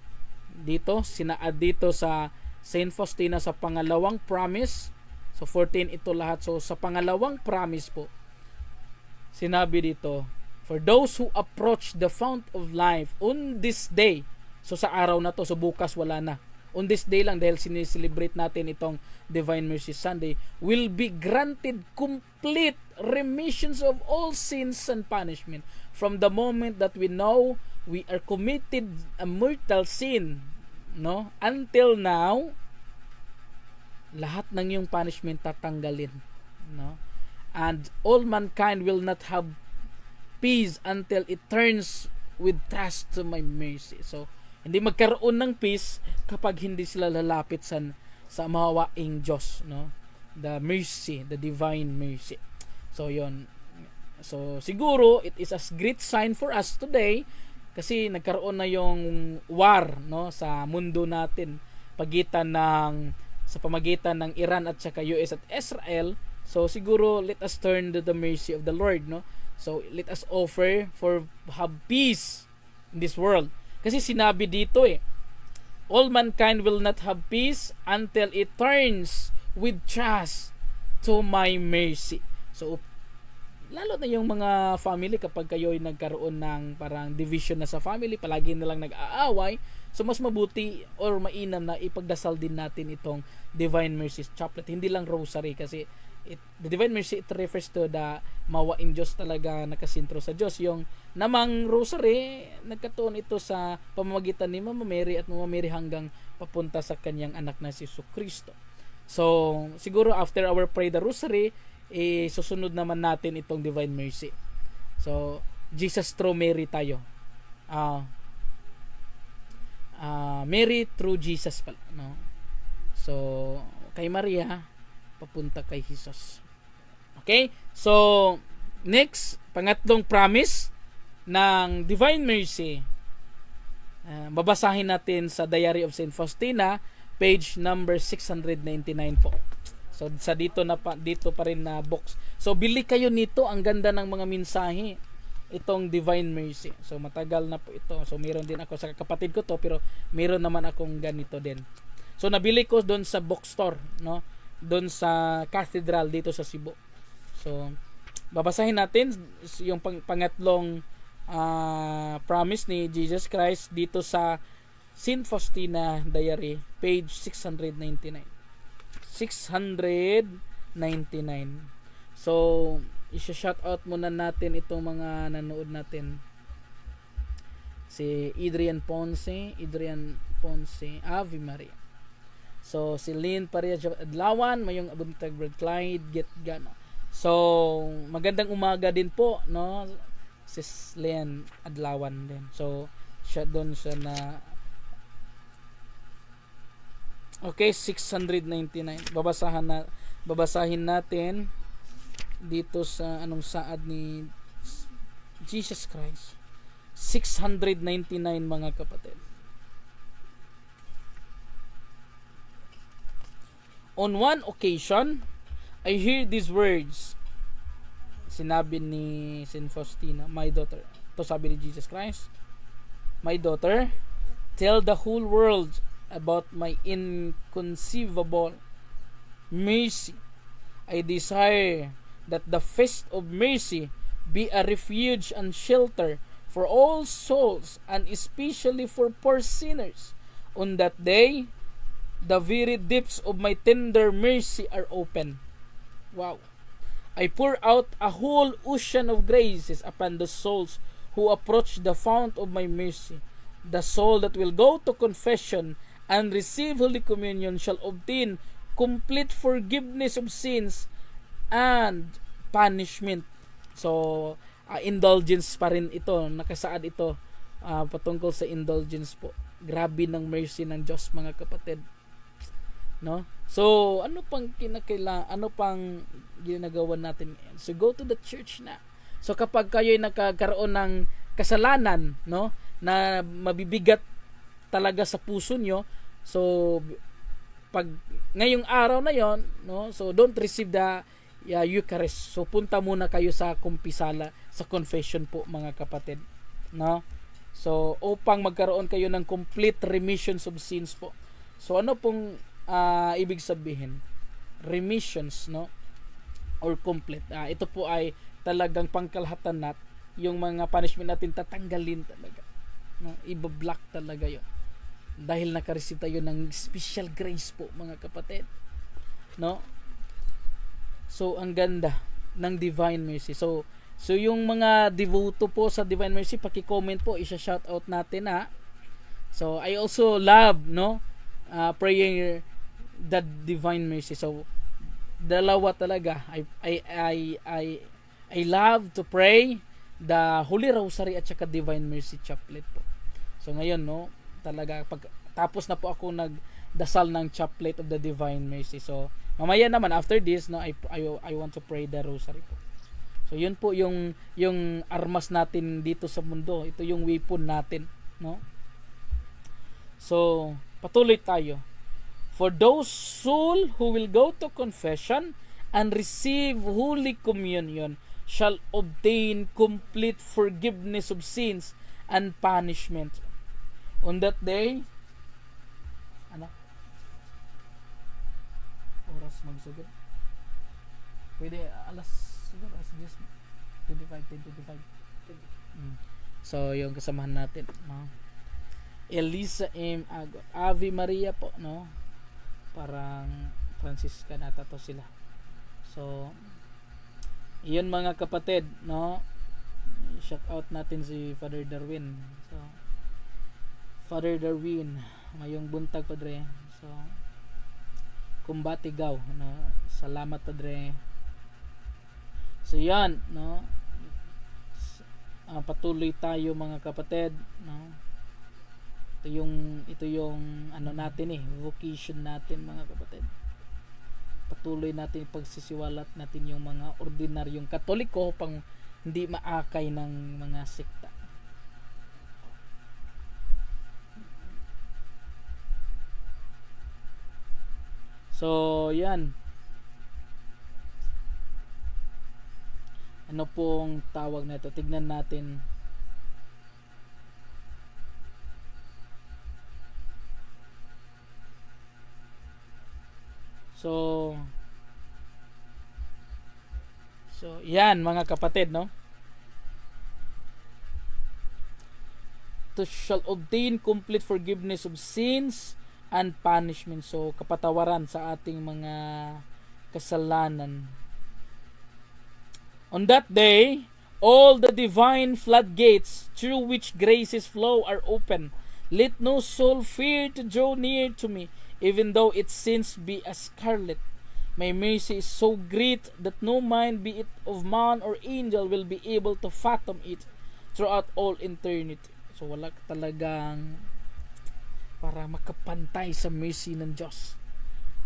A: sinaad dito sa Saint Faustina sa pangalawang promise. So 14 ito lahat. So sa pangalawang promise po, sinabi dito, for those who approach the fount of life on this day. So sa araw na to, so bukas wala na. On this day lang, dahil sineselebrate natin itong Divine Mercy Sunday, will be granted complete remissions of all sins and punishment from the moment that we know we are committed a mortal sin, no? Until now, lahat ng yung punishment tatanggalin, no? And all mankind will not have peace until it turns with trust to my mercy. So hindi magkaroon ng peace kapag hindi sila lalapit sa mahawaing Diyos, no? The mercy, the divine mercy. So yon. So siguro it is a great sign for us today kasi nagkaroon na yung war, no, sa mundo natin, pagitan ng sa pamagitan ng Iran at saka US at Israel. So siguro let us turn to the mercy of the Lord, no? So let us offer for have peace in this world. Kasi sinabi dito all mankind will not have peace until it turns with trust to my mercy. So lalo na yung mga family, kapag kayo ay nagkaroon ng parang division na sa family, palagi na lang nag-aaway, so mas mabuti or mainam na ipagdasal din natin itong Divine Mercy Chaplet, hindi lang rosary, kasi the Divine Mercy, it refers to the mawaing Diyos talaga nakasintro sa Diyos. Yung namang rosary, nagkatuon ito sa pamamagitan ni Mama Mary at Mama Mary hanggang papunta sa kanyang anak na si Jesucristo. So siguro after our pray the rosary, susunod naman natin itong Divine Mercy. So Jesus through Mary tayo. Mary through Jesus pala, no? So kay Maria papunta kay Jesus. Okay? So next, pangatlong promise ng Divine Mercy. Babasahin natin sa Diary of Saint Faustina, page number 699 po. So sa dito pa rin na box. So bili kayo nito, ang ganda ng mga mensahe itong Divine Mercy. So matagal na po ito. So meron din ako sa kapatid ko to, pero meron naman akong ganito din. So nabili ko doon sa bookstore, no? Doon sa Cathedral dito sa Cebu. So babasahin natin yung pangatlong promise ni Jesus Christ dito sa Saint Faustina Diary, page 699. So i-shout out muna natin itong mga nanood natin. Si Adrian Ponce, Ave Maria. So si Lynn Paria Adlawan, mayong Abuntag Brad Clyde, Get Gano. So magandang umaga din po, no? Sis Lynn Adlawan din. So siya doon siya na okay, 699. Babasahin natin dito sa anong saad ni Jesus Christ. 699 mga kapatid. On one occasion, I hear these words. Sinabi ni Saint Faustina, my daughter. Ito sabi ni Jesus Christ, my daughter, tell the whole world about my inconceivable mercy. I desire that the feast of mercy be a refuge and shelter for all souls, and especially for poor sinners. On that day, the very depths of my tender mercy are open. Wow. I pour out a whole ocean of graces upon the souls who approach the fount of my mercy. The soul that will go to confession and receive Holy Communion shall obtain complete forgiveness of sins and punishment. So, indulgence pa rin ito. Nakasaad ito patungkol sa indulgence po. Grabe ng mercy ng Diyos, mga kapatid. No? So, ano pang ginagawa natin ngayon? So, go to the church na. So, kapag kayo'y nakakaroon ng kasalanan, no, na mabibigat talaga sa puso nyo, so pag ngayong araw na yon, no, so don't receive the Eucharist. So punta muna kayo sa kumpisala, sa confession po, mga kapatid, no? So upang magkaroon kayo ng complete remissions of sins po. So ano pong ibig sabihin? Remissions, no? Or complete. Ito po ay talagang pangkalahatan nat yung mga punishment natin tatanggalin talaga. No? Ibablock talaga yon. Dahil nakareceive tayo ng special grace po, mga kapatid. No? So, ang ganda ng Divine Mercy. So yung mga devoto po sa Divine Mercy, paki-comment po, isa-shout out natin ha. So, I also love, no, praying the Divine Mercy. So, dalawa talaga. I love to pray the Holy Rosary at saka Divine Mercy Chaplet po. So ngayon, no, talaga pag tapos na po ako nagdasal ng Chaplet of the Divine Mercy. So mamaya naman after this, no, I want to pray the Rosary po. So yun po yung armas natin dito sa mundo. Ito yung weapon natin, no? So patuloy tayo. For those soul who will go to confession and receive Holy Communion shall obtain complete forgiveness of sins and punishment. On that day, ano? Oras magsugod. Pwede alas siguro alas 10:25. So, yung kasamahan natin, no? Elisa M. Agot. Ave Maria po, no? Parang Franciscan ata to sila. So, iyon mga kapatid, no? Shout out natin si Father Darwin. So, Father Darwin, mayong buntag padre. So, kumbatigaw, no? Salamat padre. So, yan, no? Patuloy tayo mga kapatid, no? Ito yung ano natin vocation natin mga kapatid. Patuloy natin pagsisiwalat natin yung mga ordinaryong Katoliko pang hindi maakay ng mga sekta. So, yan. Ano pong tawag na ito? Tignan natin. So, yan mga kapatid, no? To shall obtain complete forgiveness of sins and punishment. So, kapatawaran sa ating mga kasalanan. On that day, all the divine floodgates through which graces flow are open. Let no soul fear to draw near to me, even though its sins be as scarlet. My mercy is so great that no mind, be it of man or angel, will be able to fathom it throughout all eternity. So wala talagang para makapantay sa mercy ng Diyos,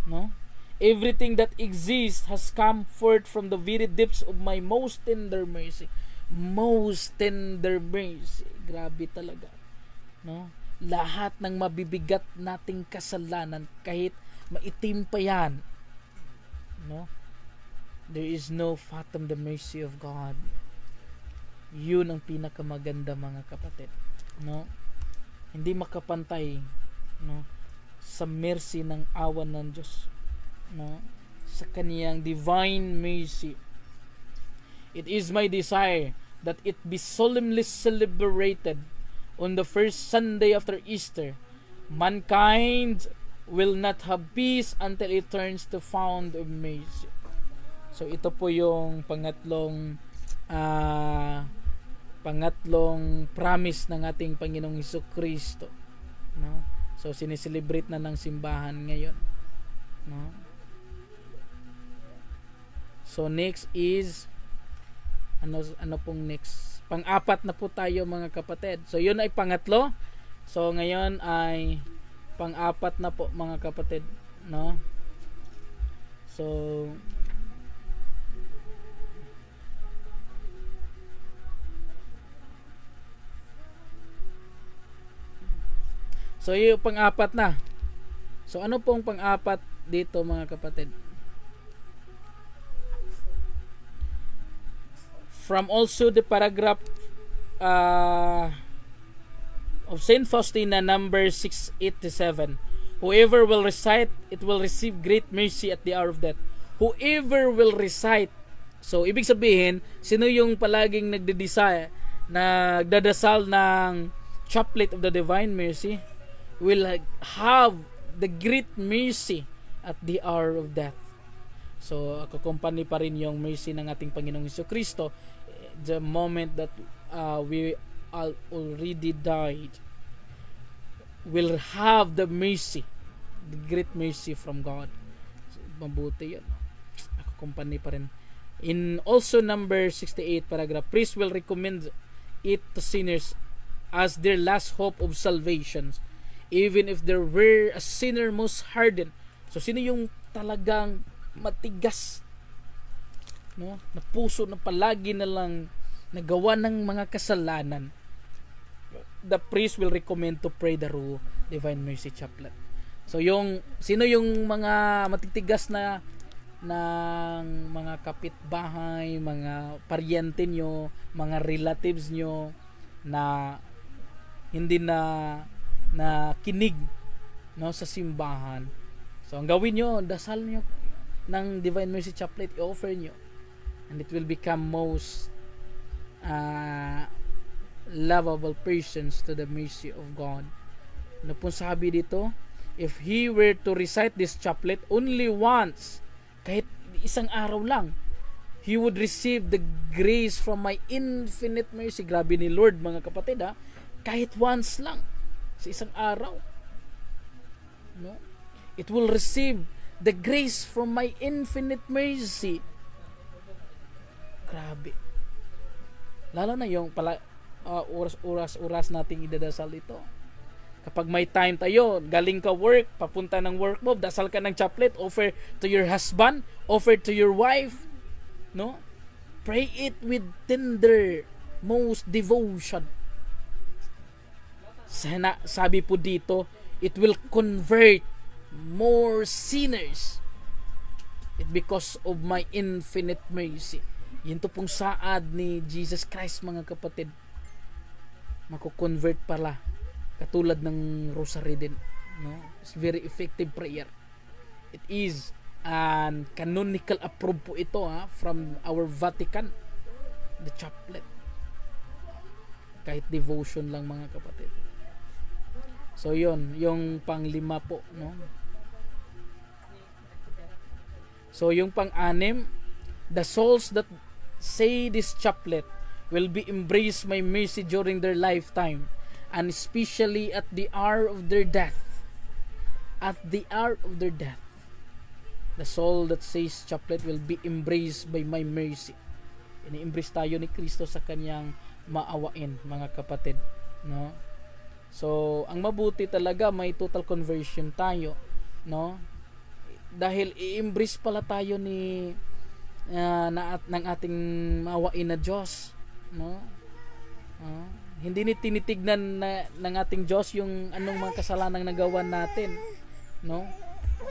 A: no? Everything that exists has come forth from the very depths of my most tender mercy. Most tender mercy. Grabe talaga, no? Lahat ng mabibigat nating kasalanan, kahit maitim pa yan, no? There is no fathom the mercy of God. Yun ang pinakamaganda mga kapatid, no? Hindi makapantay, no, sa mercy ng awa ng Diyos, no, sa kaniyang divine mercy. It is my desire that it be solemnly celebrated on the first Sunday after Easter. Mankind will not have peace until it turns to found of mercy. So ito po yung pangatlong promise ng ating Panginoong Hesukristo, no? So sineselebrate na ng simbahan ngayon, no? So next is ano pong next? Pang-apat na po tayo mga kapatid. So yun ay pangatlo. So ngayon ay pang-apat na po mga kapatid, no? So yung pang-apat na. So ano pong pang-apat dito mga kapatid? From also the paragraph of Saint Faustina, number 687. Whoever will recite it will receive great mercy at the hour of death. Whoever will recite. So ibig sabihin, sino yung palaging nagdadasal ng chaplet of the divine mercy will have the great mercy at the hour of death. So kakumpany pa rin yung mercy ng ating Panginoong Hesukristo the moment that we already died. Will have the mercy, the great mercy from God. So, mabuti yun. Kakumpany pa rin. In also number 68 paragraph, priest will recommend it to sinners as their last hope of salvation, even if there were a sinner most hardened. So sino yung talagang matigas, no, na puso na palagi na lang nagawa ng mga kasalanan? The priest will recommend to pray the Divine Mercy Chaplet. So sino yung mga matitigas na ng mga kapitbahay, mga paryente nyo, mga relatives nyo na hindi na kinig, no, sa simbahan. So ang gawin nyo, dasal nyo ng Divine Mercy Chaplet, i-offer nyo, and it will become most lovable persons to the mercy of God. Ano pong sabi dito? If he were to recite this chaplet only once, kahit isang araw lang, he would receive the grace from my infinite mercy. Grabe ni Lord, mga kapatid, ha? Kahit once lang sa isang araw, no, it will receive the grace from my infinite mercy. Grabe. Lalo na yung oras nating idadasal ito. Kapag may time tayo, galing ka work, papunta ng work mo, dasal ka ng chaplet, offer to your husband, offer to your wife, no? Pray it with tender most devotion. Sabi po dito, it will convert more sinners. It because of my infinite mercy. Yun to pong saad ni Jesus Christ, mga kapatid. Mako-convert pala. Katulad ng rosary din, no? It's very effective prayer. It is an canonical approved po ito, from our Vatican, the chaplet. Kahit devotion lang, mga kapatid. So yun, yung pang-5 po, no? So yung pang-6, the souls that say this chaplet will be embraced by mercy during their lifetime, and especially at the hour of their death. At the hour of their death, the soul that says chaplet will be embraced by my mercy. Ini-embrace tayo ni Kristo sa kanyang maawain, mga kapatid, no? So ang mabuti talaga, may total conversion tayo, no? Dahil i-embrace pala tayo ng ating maawain na Diyos, no? Hindi ni tinitignan ng ating Diyos yung anong mga kasalanang nagawa natin, no?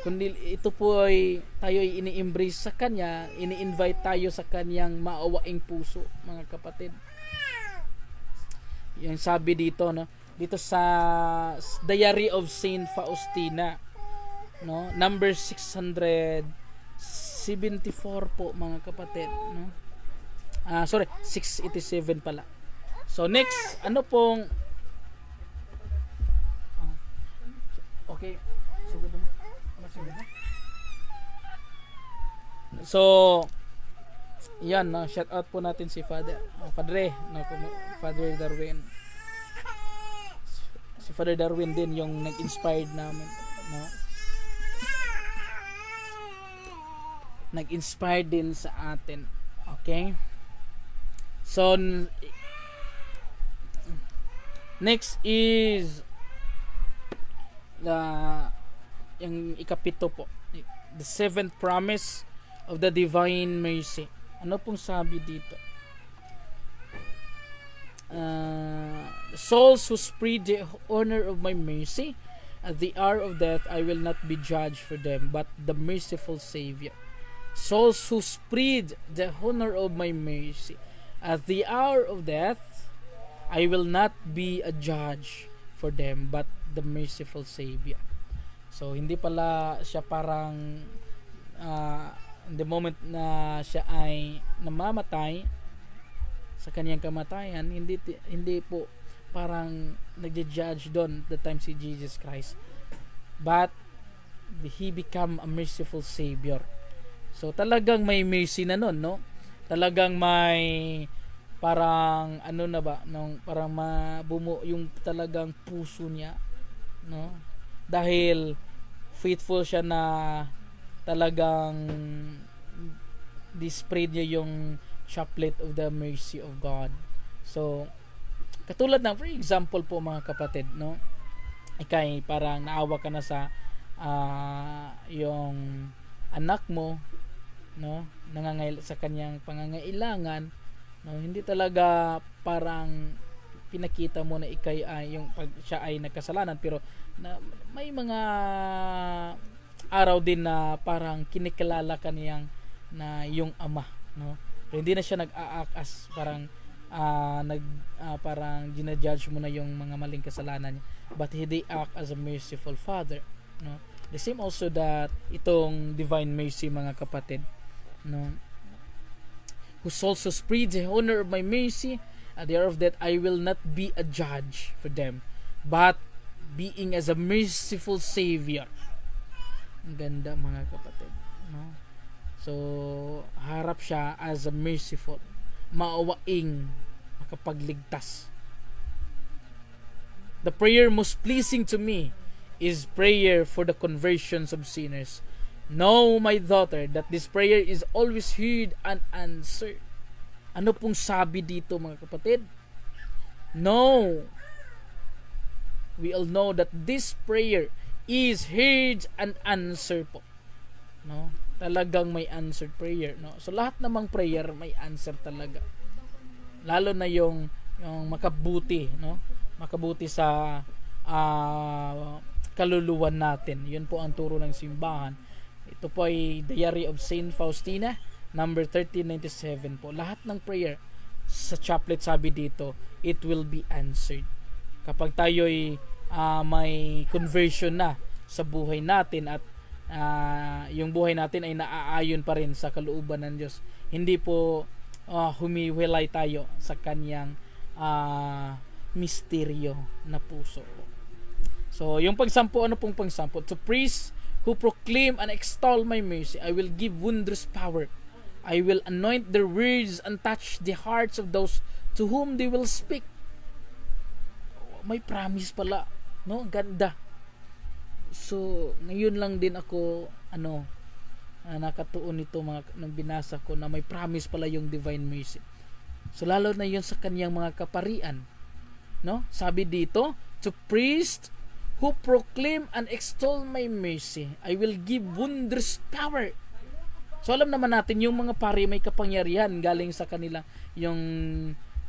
A: Kundi ito po ay tayo ay ini-embrace sa Kanya, ini-invite tayo sa Kanyang maawaing puso, mga kapatid. Yung sabi dito, no? Dito sa Diary of Saint Faustina, no? Number 674 po, mga kapatid, no? 687 pala. So next, ano pong okay. So yan, no, shout out po natin si Father Darwin. Si Father Darwin din yung nag-inspired namin, no? Nag-inspire din sa atin. Okay? So next is yung 7 po, the 7th promise of the divine mercy. Ano pong sabi dito? Souls who spread the honor of my mercy, at the hour of death I will not be judged for them, but the merciful Savior. Souls who spread the honor of my mercy, at the hour of death I will not be a judge for them, but the merciful Savior. So hindi pala siya parang the moment na siya ay namamatay sa kanyang kamatayan, hindi po parang nagje-judge doon the time si Jesus Christ, but he become a merciful Savior. So talagang may mercy na nun, no? Talagang may parang ano na ba, nung parang mabumo yung talagang puso niya, no? Dahil faithful siya na talagang display niya yung chaplet of the mercy of God. So katulad ng, for example po, mga kapatid, no? Ikay parang naawa ka na sa yung anak mo, no? Sa kanyang pangangailangan, no? Hindi talaga parang pinakita mo na ikay ay yung pag siya ay nagkasalanan, pero na, may mga araw din na parang kinikilala ka niyang na yung ama, no? Pero hindi na siya nag-aak as parang parang ginajudge mo na yung mga maling kasalanan niya, but he did act as a merciful father, no? The same also that itong divine mercy, mga kapatid, no, who also spreads the honor of my mercy, thereof that I will not be a judge for them, but being as a merciful savior. Ang ganda, mga kapatid, no? So harap siya as a merciful, maawaing, makapagligtas. The prayer most pleasing to me is prayer for the conversions of sinners. Know, my daughter, that this prayer is always heard and answered. Ano pong sabi dito, mga kapatid? No. We all know that this prayer is heard and answered po. No? Talagang may answered prayer, no? So lahat namang prayer may answer talaga. Lalo na yung makabuti, no? Makabuti sa kaluluwan natin. Yun po ang turo ng simbahan. Ito po ay Diary of Saint Faustina, number 1397 po. Lahat ng prayer sa chaplet, sabi dito, it will be answered. Kapag tayo'y may conversion na sa buhay natin at yung buhay natin ay naaayon pa rin sa kalooban ng Diyos, hindi po humiwalay tayo sa kanyang misteryo na puso po. So, yung pagsampo, ano pong pagsampo? To priests who proclaim and extol my mercy, I will give wondrous power. I will anoint their words and touch the hearts of those to whom they will speak. May promise pala, no? Ganda. So, ngayon lang din ako nakatuon nito nang binasa ko na may promise pala yung divine mercy. So, lalo na yun sa kanyang mga kaparian, no? Sabi dito, to priest who proclaim and extol my mercy, I will give wondrous power. So, alam naman natin yung mga pari may kapangyarihan galing sa kanila, yung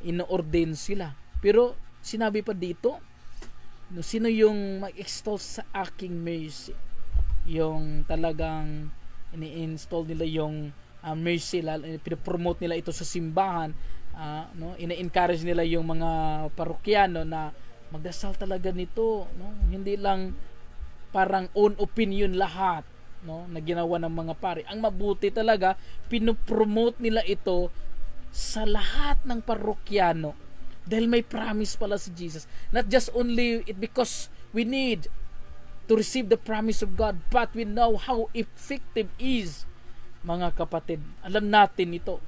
A: ino-ordain sila. Pero sinabi pa dito, no, sino yung mag-extol sa aking mercy? Yung talagang ini-install nila yung mercy, pinopromote nila ito sa simbahan, no? Ina-encourage nila yung mga parokyano na magdasal talaga nito, no? Hindi lang parang own opinion lahat, no, na ginawa ng mga pari. Ang mabuti talaga, pinopromote nila ito sa lahat ng parokyano dahil may promise pala si Jesus. Not just only it because we need to receive the promise of God, but we know how effective is, mga kapatid. Alam natin ito,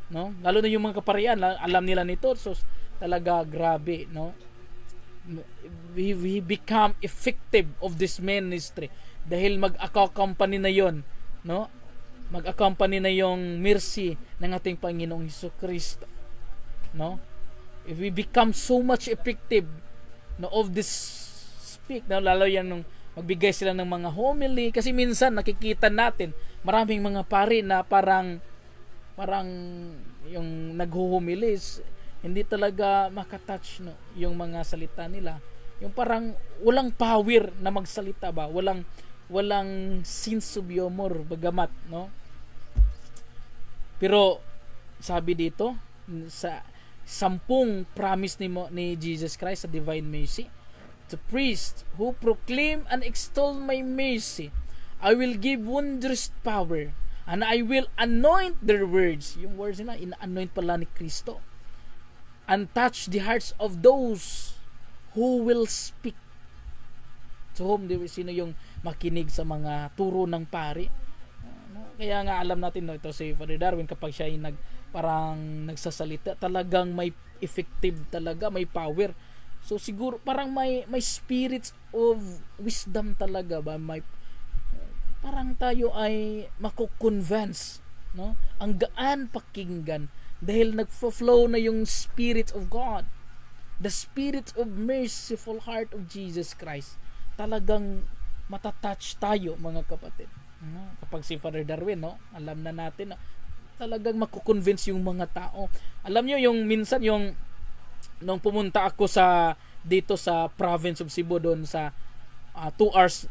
A: no? Lalo na yung mga kaparian, alam nila nito. So talaga grabe, no? We become effective of this ministry dahil mag-accompany na yon, no? Mag-accompany na yung mercy ng ating Panginoong Hesukristo, no? If we become so much effective, no, of this speak, no? Lalo yan nung magbigay sila ng mga homily, kasi minsan nakikita natin maraming mga pari na parang yung naghuhumilis, hindi talaga makatouch, no, yung mga salita nila. Yung parang walang power na magsalita ba, walang sense of humor bagamat, no. Pero sabi dito sa 10 promise ni Jesus Christ sa divine mercy, the priest who proclaim and extol my mercy, I will give wondrous power, and I will anoint their words. Yung words nila, ina-anoint pala ni Kristo. And touch the hearts of those who will speak. To whom, sino yung makinig sa mga turo ng pari. Kaya nga alam natin, no, ito si Father Darwin, kapag siya ay parang nagsasalita, talagang may effective talaga, may power. So siguro parang may spirits of wisdom talaga ba, parang tayo ay mako-convince, no? Ang gaan pakinggan dahil nagfo-flow na yung Spirit of God, the Spirit of merciful heart of Jesus Christ. Talagang matatouch tayo, mga kapatid, no? Kapag si Father Darwin, no, alam na natin, no, talagang mako-convince yung mga tao. Alam nyo yung minsan yung nung pumunta ako sa dito sa province of Cebu doon sa 2 hours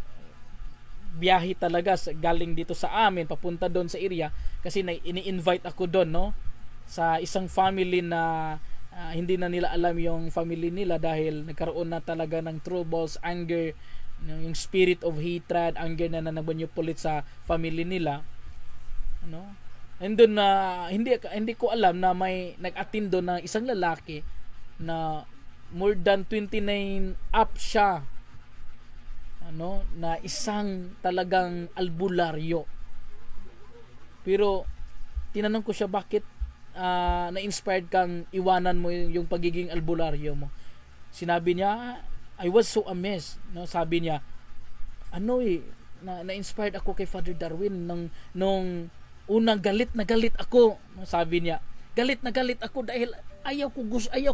A: biyahe talaga galing dito sa amin papunta doon sa area kasi ini-invite ako doon, no, sa isang family na hindi na nila alam yung family nila dahil nagkaroon na talaga ng troubles, anger, yung spirit of hatred, anger na nanagmanipulate sa family nila, ano. And doon na hindi ko alam na may nag-attend doon na isang lalaki na more than 29 up siya, ano, na isang talagang albularyo. Pero tinanong ko siya, bakit na-inspired kang iwanan mo yung pagiging albularyo mo? Sinabi niya, I was so amazed, no? Sabi niya, na-inspired ako kay Father Darwin nung unang galit na galit ako. Sabi niya, galit na galit ako dahil ayaw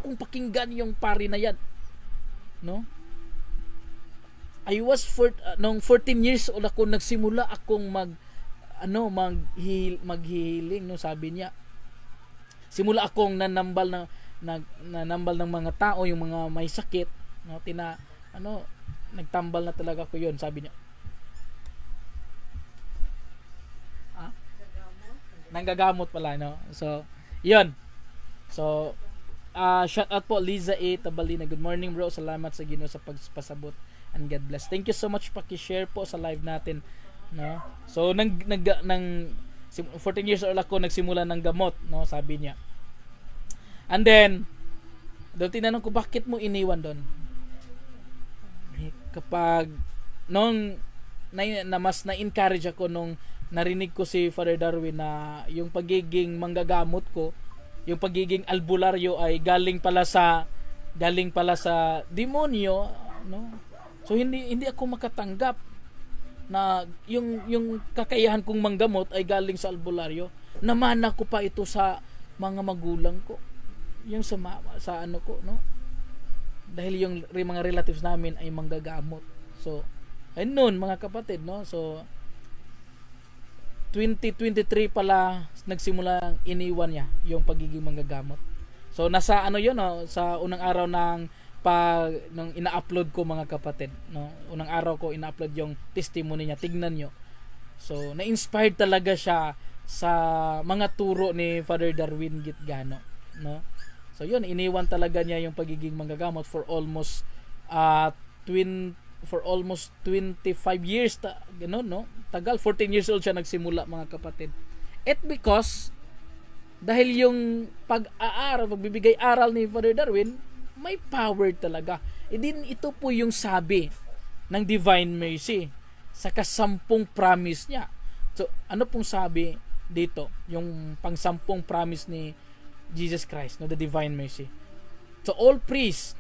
A: kong pakinggan yung pari na yan, no? I was nung 14 years old ako nagsimula akong maghihiling, no, sabi niya. Simula akong nanambal ng mga tao, yung mga may sakit, no, nagtambal na talaga ko yon, sabi niya. Nanggagamot pala, no. So, 'yun. So, shout out po Liza A. Tabalina. Good morning, bro. Salamat sa Ginoo sa pagpasabot and God bless. Thank you so much, paki-share po sa live natin, no. So, 14 years old ako nagsimula ng gamot, no, sabi niya. And then doon tinanong ko, bakit mo iniwan doon? Kapag nung mas na-encourage ako nung narinig ko si Father Darwin na yung pagiging manggagamot ko, yung pagiging albularyo ay galing pala sa demonyo, no? So hindi ako makatanggap na yung kakayahan kong manggamot ay galing sa albularyo. Namana ko pa ito sa mga magulang ko, yung sa ano ko, no? Dahil yung mga relatives namin ay manggagamot. So ayun noon, mga kapatid, no? So 2023 pala nagsimula ang iniwan niya yung pagiging manggagamot. So nasa yun, no, sa unang araw nung ina-upload ko, mga kapatid, no. Unang araw ko ina-upload yung testimony niya. Tignan niyo. So na-inspired talaga siya sa mga turo ni Father Darwin Gitgano, no. So yun, iniwan talaga niya yung pagiging manggagamot for almost 25 years, gano'n, no? Tagal, 14 years old siya nagsimula, mga kapatid. Because dahil yung pagbibigay aral ni Father Darwin, may power talaga. Ito po yung sabi ng Divine Mercy sa kasampung promise niya. So, ano pong sabi dito? Yung pangsampung promise ni Jesus Christ, no, the Divine Mercy. So, all priests,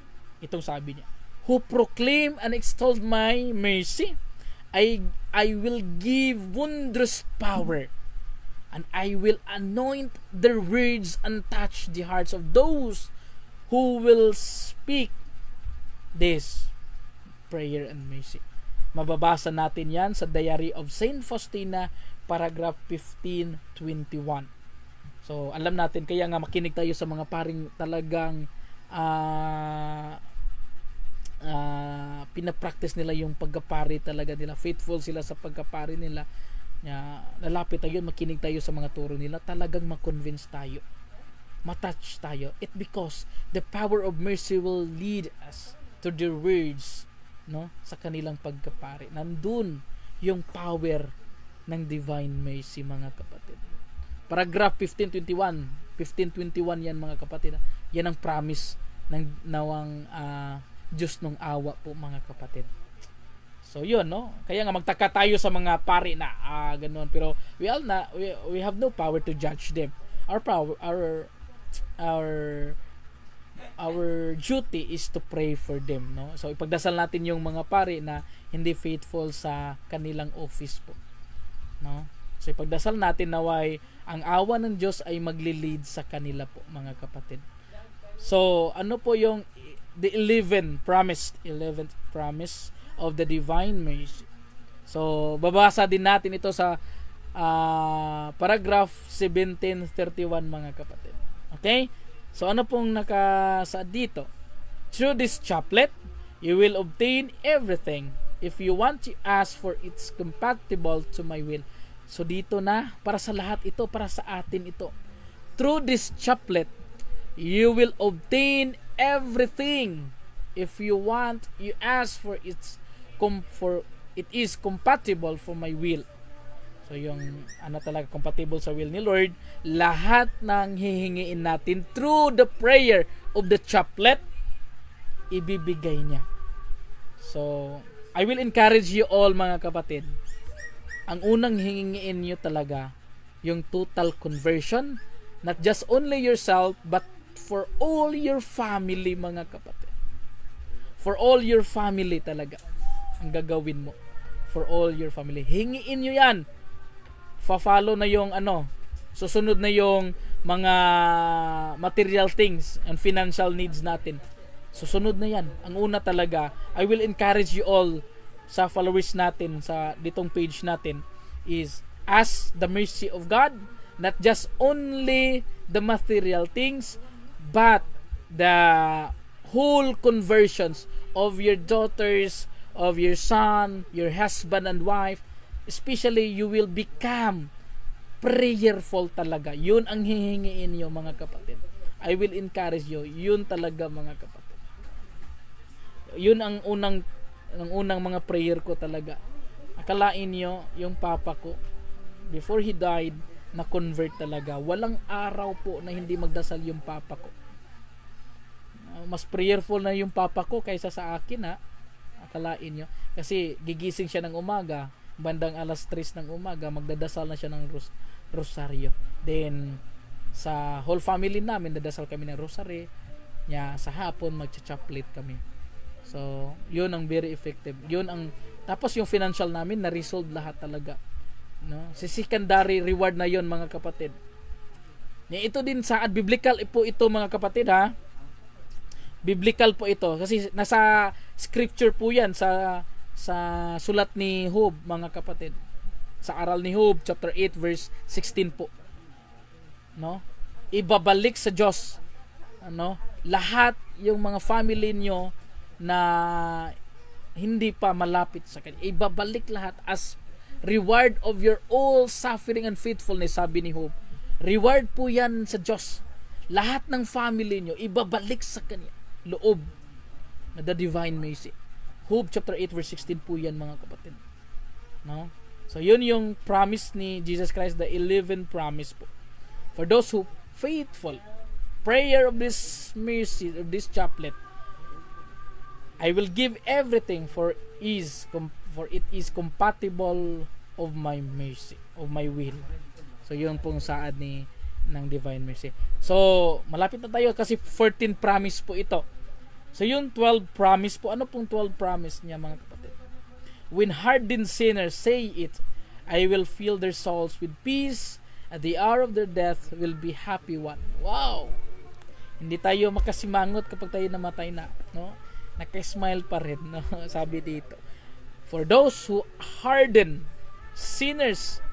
A: itong sabi niya, who proclaim and extol my mercy, I will give wondrous power, and I will anoint their words and touch the hearts of those who will speak this prayer and mercy. Mababasa natin yan sa Diary of Saint Faustina, paragraph 1521. So, alam natin, kaya nga makinig tayo sa mga paring talagang pinapractice nila yung pagkapari talaga nila. Faithful sila sa pagkapari nila. Lalapit tayo, makinig tayo sa mga turo nila. Talagang ma-convince tayo. Matouch tayo. It because the power of mercy will lead us to their words, no, sa kanilang pagkapari. Nandun yung power ng Divine Mercy, mga kapatid. Paragraph 1521 yan, mga kapatid. Yan ang promise ng nawang Diyos nung awa po, mga kapatid. So yun, no, kaya nga magtaka tayo sa mga pari na ganoon, pero we have no power to judge them. Our duty is to pray for them, no. So ipagdasal natin yung mga pari na hindi faithful sa kanilang office po, no. So ipagdasal natin naway ang awa ng Diyos ay magli-lead sa kanila po, mga kapatid. So ano po yung the 11th promise of the Divine Mercy? So babasa din natin ito sa paragraph 1731, mga kapatid. Okay? So ano pong nakasaad dito? Through this chaplet, you will obtain everything. If you want to ask for it's compatible to my will. So dito na, para sa lahat ito, para sa atin ito. Through this chaplet, you will obtain everything. If you want, you ask for it is compatible for my will. So yung ano talaga compatible sa will ni Lord, lahat ng hihingiin natin through the prayer of the chaplet, ibibigay niya. So, I will encourage you all mga kapatid. Ang unang hihingiin niyo talaga yung total conversion, not just only yourself but for all your family mga kapatid. For all your family talaga ang gagawin mo. For all your family. Hingiin niyo yan. Fa-follow na yung susunod na yung mga material things and financial needs natin. Susunod na yan. Ang una talaga, I will encourage you all sa followers natin, sa ditong page natin, is ask the mercy of God, not just only the material things, but the whole conversions of your daughters, of your son, your husband and wife. Especially, you will become prayerful talaga. Yun ang hihingiin nyo mga kapatid. I will encourage you. Yun talaga mga kapatid. Yun ang unang mga prayer ko talaga. Akalain nyo, yung papa ko, before he died, na-convert talaga. Walang araw po na hindi magdasal yung papa ko. Mas prayerful na yung papa ko kaysa sa akin, ha. Akalain nyo. Kasi gigising siya ng umaga, bandang alas 3 ng umaga, magdadasal na siya ng rosaryo. Then, sa whole family namin, dadasal kami ng rosary. Sa hapon, magcha-chaplet kami. So, yun ang very effective. Tapos yung financial namin, na-resolve lahat talaga. No? Si secondary reward na yun, mga kapatid. Ito din saad, biblical po ito, mga kapatid, ha? Biblical po ito. Kasi nasa scripture po yan, sa sulat ni Job, mga kapatid. Sa aral ni Job, chapter 8, verse 16 po. No? Ibabalik sa Diyos. Lahat yung mga family nyo na hindi pa malapit sa Kanya. Ibabalik lahat as reward of your all suffering and faithfulness, sabi ni Job. Reward po yan sa Diyos. Lahat ng family nyo, ibabalik sa Kanya. Loob na the divine mercy. Job chapter 8 verse 16 po yan, mga kapatid. No? So yun yung promise ni Jesus Christ, the 11 promise po. For those who faithful, prayer of this mercy, of this chaplet, I will give everything for it is compatible of my mercy, of my will. So yun pong saad ng divine mercy. So malapit na tayo kasi 14 promise po ito. So yung 12 promise po, ano pong 12 promise niya, mga kapatid? When hardened sinners say it, I will fill their souls with peace. At the hour of their death will be happy one. Wow! Hindi tayo makasimangot kapag tayo namatay na, no? Naka-smile pa rin, no? Sabi dito. For those who harden sinners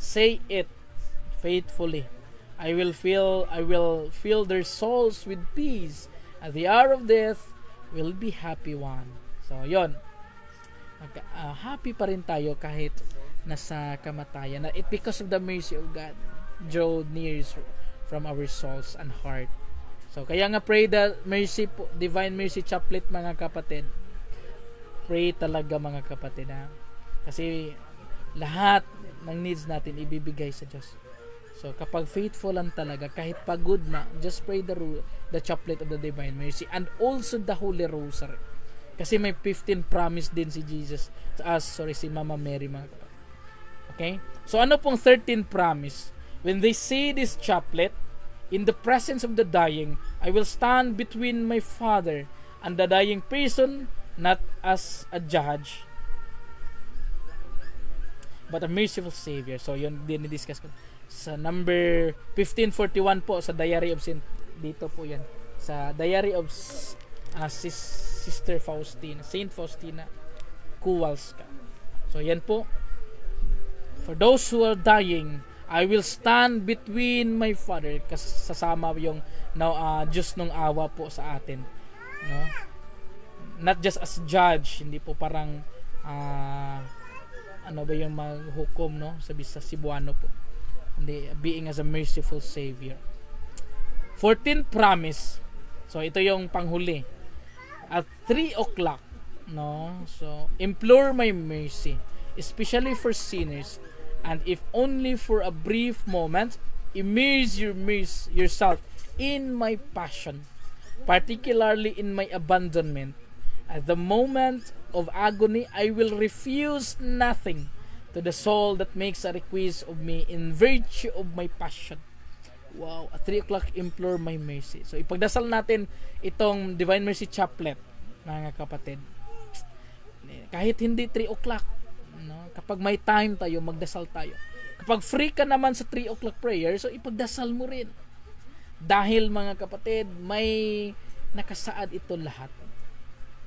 A: say it faithfully. I will fill their souls with peace. At the hour of death will be happy one. So, yon. Happy pa rin tayo kahit nasa kamatayan. It because of the mercy of God draw near from our souls and heart. So, kaya nga pray the mercy, divine mercy chaplet, mga kapatid. Pray talaga, mga kapatid, ha? Kasi lahat ng needs natin ibibigay sa Diyos. So, kapag faithful lang talaga, kahit pagod na, just pray the chaplet of the divine mercy and also the Holy Rosary. Kasi may 15 promise din si Jesus, si Mama Mary, mga kapatid. Okay? So, ano pong 13 promise? When they say this chaplet, in the presence of the dying, I will stand between my Father and the dying person, not as a judge, but a merciful Savior. So, yun din i-discuss ko. Sa number 1541 po, sa Diary of Saint, dito po yan. Sa Diary of Sister Faustina, Saint Faustina Kowalska. So, yan po. For those who are dying, I will stand between my Father, kasama yung Diyos ng awa po sa atin, no? Not just as judge, hindi po parang ano ba yung maghukom, no? Sabi sa Cebuano po, hindi, being as a merciful Savior. 14th promise. So ito yung panghuli. At 3 o'clock, no? So implore my mercy, especially for sinners, and if only for a brief moment, immerse yourself in my passion, particularly in my abandonment. At the moment of agony, I will refuse nothing to the soul that makes a request of me in virtue of my passion. Wow, at 3 o'clock, implore my mercy. So ipagdasal natin itong Divine Mercy Chaplet, mga kapatid. Kahit hindi 3 o'clock, no? Kapag may time tayo, magdasal tayo. Kapag free ka naman sa 3 o'clock prayer, so ipagdasal mo rin. Dahil mga kapatid, may nakasaad ito lahat,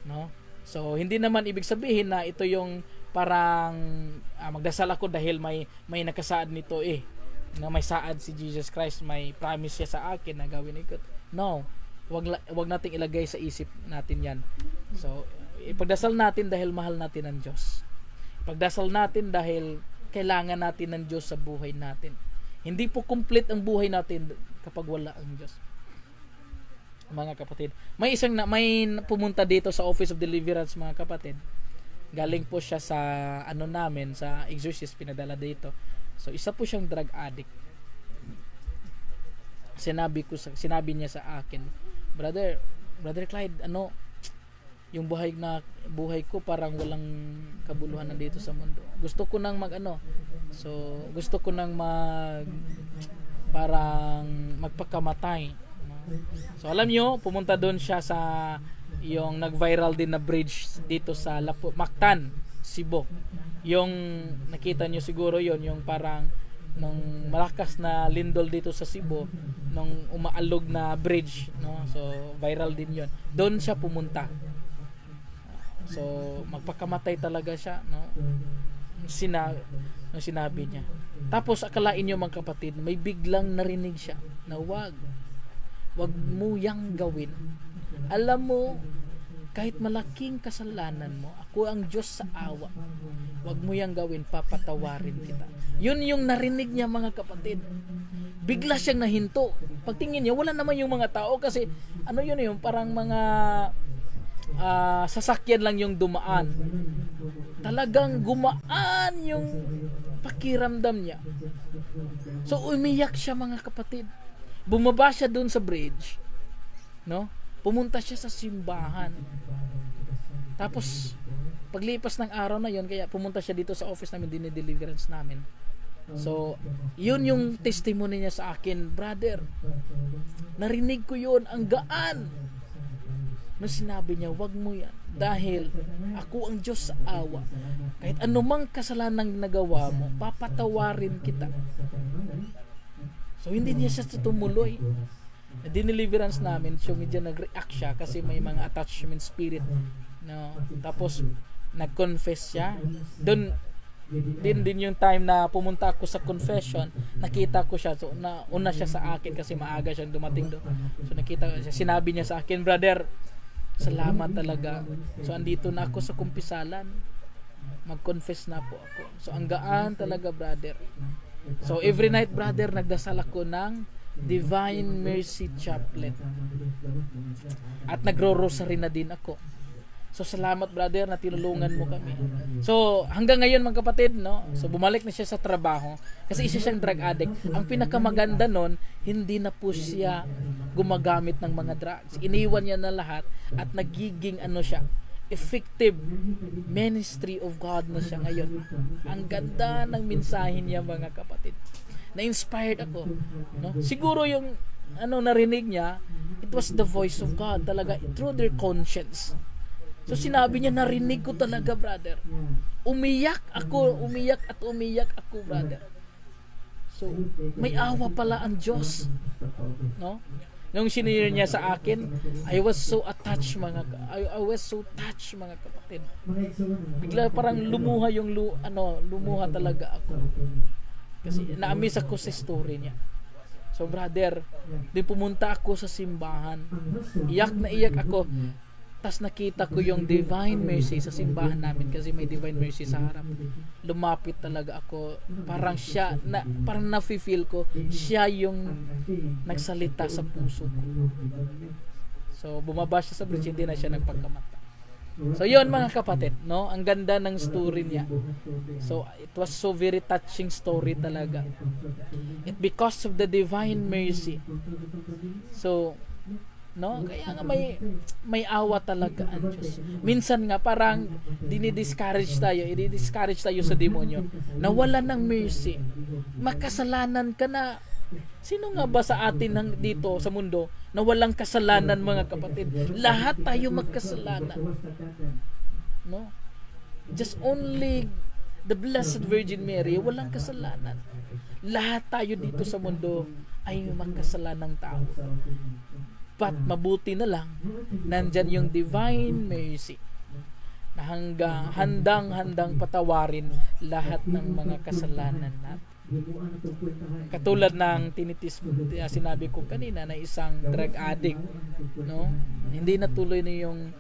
A: no? So hindi naman ibig sabihin na ito yung parang magdasal ako dahil may nakasaad nito na may saad si Jesus Christ, may promise siya sa akin na gawin ito. No, wag nating ilagay sa isip natin yan. So ipagdasal natin dahil mahal natin ang Diyos. Ipagdasal natin dahil kailangan natin ng Diyos sa buhay natin. Hindi po complete ang buhay natin kapag wala ang Diyos. Mga kapatid, may pumunta dito sa Office of Deliverance, mga kapatid. Galing po siya sa namin, sa exorcist, pinadala dito. So isa po siyang drug addict. Sinabi niya sa akin, Brother Clyde, yung buhay ko parang walang kabuluhan na dito sa mundo. Gusto ko nang gusto ko nang parang magpakamatay. So alam nyo, pumunta doon siya sa yung nag-viral din na bridge dito sa Mactan, Cebu. Yung nakita nyo siguro yon, yung parang nung malakas na lindol dito sa Cebu, nung umaalog na bridge, no? So viral din yon. Doon siya pumunta. So magpakamatay talaga siya, no? Sinabi niya. Tapos akalain nyo, mga kapatid, may biglang narinig siya na wag mo yang gawin. Alam mo, kahit malaking kasalanan mo, ako ang Diyos sa awa. Wag mo yang gawin, papatawarin kita. Yun yung narinig niya, mga kapatid. Bigla siyang nahinto. Pagtingin niya, wala naman yung mga tao kasi yun parang mga sasakyan lang yung dumaan. Talagang gumaan yung pakiramdam niya. So umiyak siya, mga kapatid. Bumaba siya doon sa bridge, no? Pumunta siya sa simbahan. Tapos paglipas ng araw na yon, kaya pumunta siya dito sa office namin, dinideliverance namin. So yun yung testimony niya sa akin, brother. Narinig ko yun, ang gaan. No, sinabi niya, wag mo yan dahil ako ang Diyos sa awa. Kahit anumang kasalanang nagawa mo, papatawarin kita. So hindi niya siya tumuloy. Dineliverance namin, so medyo nag-react siya kasi may mga attachment spirit, no? Tapos nag-confess siya. Doon din yung time na pumunta ako sa confession, nakita ko siya. So una siya sa akin kasi maaga siyang dumating doon. So nakita ko siya, sinabi niya sa akin, brother, salamat talaga. So andito na ako sa kumpisalan. Mag-confess na po ako. So ang gaan talaga, brother. So every night, brother, nagdasal ako ng Divine Mercy Chaplet. At nagro-rosary na din ako. So salamat, brother, na tinulungan mo kami. So hanggang ngayon, mga kapatid, no? So bumalik na siya sa trabaho kasi isa siyang drug addict. Ang pinakamaganda nun, hindi na po siya gumagamit ng mga drugs. Iniwan niya na lahat at nagiging siya, effective ministry of God na siya ngayon. Ang ganda ng mensahe niya, mga kapatid. Na-inspired ako, no? Siguro yung narinig niya, it was the voice of God talaga through their conscience. So sinabi niya, narinig ko talaga, brother. Umiyak ako, brother. So may awa pala ang Diyos, no? Nung sinire niya sa akin, I was so touched, mga kapatid. Bigla parang lumuha talaga ako. Kasi na-amaze ako sa story niya. So brother, di pumunta ako sa simbahan. Iyak na iyak ako. Tas nakita ko yung divine mercy sa simbahan namin kasi may divine mercy sa harap. Lumapit talaga ako. Parang parang nafe-feel ko siya yung nagsalita sa puso ko. So bumaba siya sa bridge, hindi na siya nagpagkamata. So yun mga kapatid, no? Ang ganda ng story niya. So it was so very touching story talaga. It because of the divine mercy. So no, kaya nga may awa talaga ang Diyos. Minsan nga parang i-discourage tayo sa demonyo. Nawalan ng mercy. Makasalanan ka na. Sino nga ba sa atin dito sa mundo na walang kasalanan, mga kapatid? Lahat tayo magkasalanan. No? Just only the Blessed Virgin Mary walang kasalanan. Lahat tayo dito sa mundo ay magkasalanang tao. But mabuti na lang nandyan yung divine mercy na handang patawarin lahat ng mga kasalanan natin. Katulad ng sinabi ko kanina na isang drug addict, no? Hindi natuloy na yung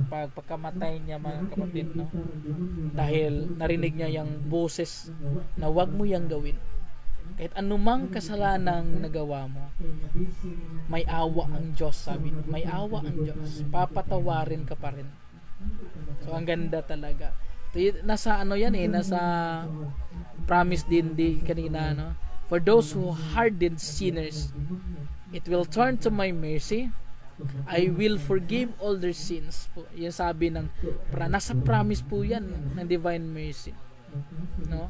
A: pagkamatay niya, mga kapatid, no? Dahil narinig niya yung boses na wag mo yang gawin. Kahit anumang kasalanang nagawa mo, may awa ang Diyos, sabi. May awa ang Diyos. Papatawarin ka pa rin. So ang ganda talaga. Nasa nasa promise din kanina, no? For those who hardened sinners, it will turn to my mercy. I will forgive all their sins. Yan sabi nasa promise po yan ng divine mercy. No?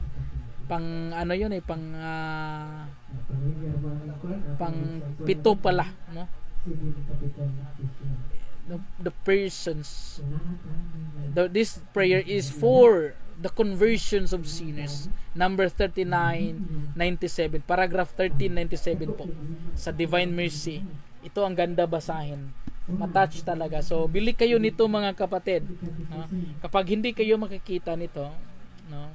A: Pang pito pala, no? The persons, this prayer is for the conversions of sinners. Number 3997, paragraph 1397 po sa divine mercy. Ito ang ganda basahin, matouch talaga. So bili kayo nito, mga kapatid, no? Kapag hindi kayo makikita nito, no,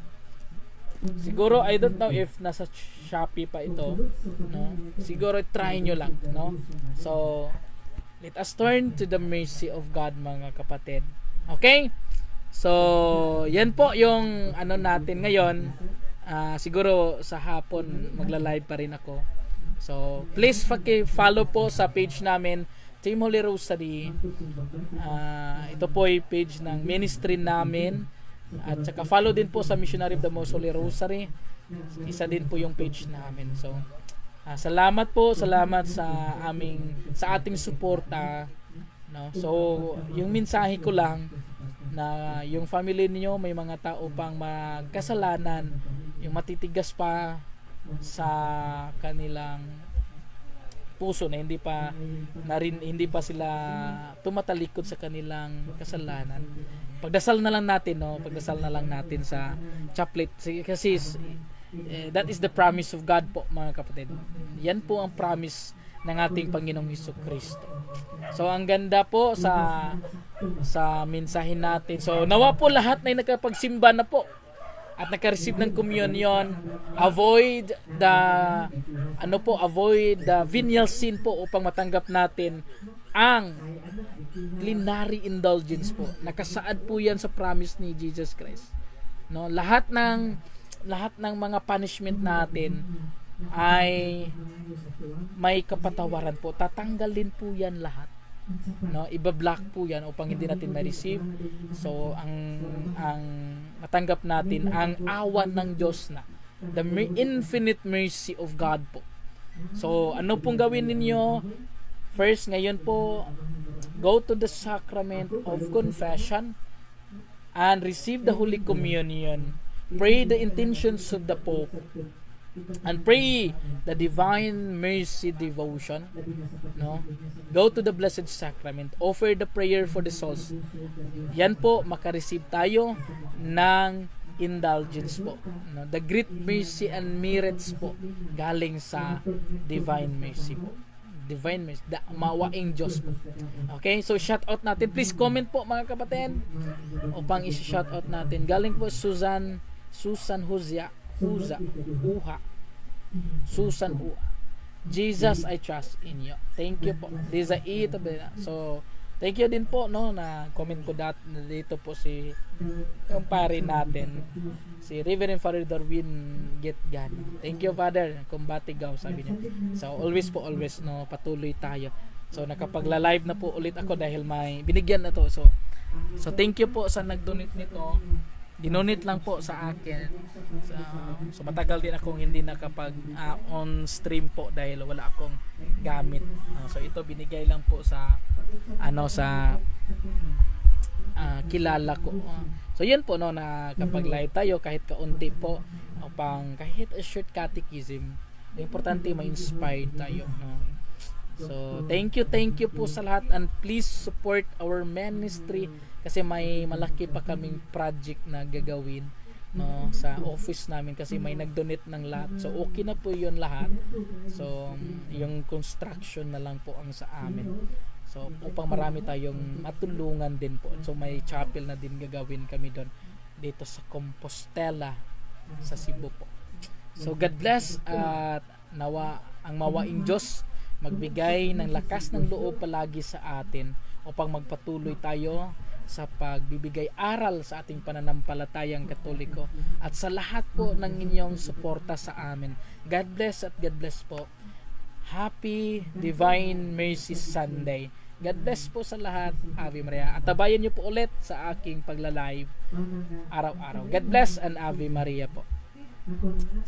A: siguro I don't know if nasa Shopee pa ito, no, siguro try nyo lang, no. So let us turn to the mercy of God, mga kapatid. Okay? So, yan po yung natin ngayon. Siguro sa hapon magla-live pa rin ako. So, please follow po sa page namin, Team Holy Rosary. Ito po ay page ng ministry namin. At saka follow din po sa Missionary of the Most Holy Rosary. Isa din po yung page namin. So, salamat sa ating suporta, no? So yung mensahe ko lang na yung family niyo may mga tao pang magkasalanan, yung matitigas pa sa kanilang puso na hindi pa sila tumatalikod sa kanilang kasalanan. Pagdasal na lang natin sa chaplet kasi that is the promise of God po, mga kapatid. Yan po ang promise ng ating Panginoong Hesukristo. So ang ganda po sa mensahe natin. So nawa po lahat na nakapagsimba na po at naka-receive ng communion, avoid the venial sin po upang matanggap natin ang plenary indulgence po. Nakasaad po yan sa promise ni Jesus Christ. No, lahat ng mga punishment natin ay may kapatawaran po. Tatanggalin po yan lahat. No, iba-block po yan upang hindi natin ma-receive. So ang matanggap natin ang awa ng Diyos na the infinite mercy of God po. So ano pong gawin ninyo? First, ngayon po, go to the sacrament of confession and receive the Holy Communion. Pray the intentions of the Pope and pray the divine mercy devotion, no? Go to the Blessed Sacrament, offer the prayer for the souls. Yan po, makareceive tayo ng indulgence po, no? The great mercy and merits po galing sa divine mercy po. divine mercy, mawaing Diyos po. Okay, so shout out natin. Please comment po mga kapatid upang i-shout out natin. Galing po Susan Huza, Susan Uha. Jesus, I trust in you. Thank you po. This is it. So, thank you din po no na comment ko dito po si yung pare natin, si Reverend Father Darwin Getgan. Thank you, Father. Kumbatigaw, sabi niya. So, always no, patuloy tayo. So, nakapagla-live na po ulit ako dahil may binigyan na to. So thank you po sa nag-donate nito. Dinonate lang po sa akin. So matagal din akong hindi nakapag on stream po dahil wala akong gamit. So ito binigay lang po sa kilala ko. So yun po no, na kapag live tayo kahit kaunti po upang kahit a short catechism, importante ma-inspire tayo no. So thank you po sa lahat, and please support our ministry kasi may malaki pa kaming project na gagawin no sa office namin kasi may nag-donate ng lahat. So okay na po 'yun lahat. So yung construction na lang po ang sa amin. So upang marami tayong matulungan din po. So may chapel na din gagawin kami doon dito sa Compostela sa Cebu po. So God bless at nawa ang mawaing Diyos magbigay ng lakas ng loob palagi sa atin upang magpatuloy tayo sa pagbibigay aral sa ating pananampalatayang Katoliko at sa lahat po ng inyong suporta sa amin. God bless at God bless po. Happy Divine Mercy Sunday. God bless po sa lahat. Ave Maria. At tabayan niyo po ulit sa aking pagla-live araw-araw. God bless and Ave Maria po.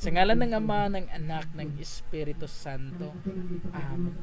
A: Sa ngalan ng Ama, ng Anak, ng Espiritu Santo. Amen.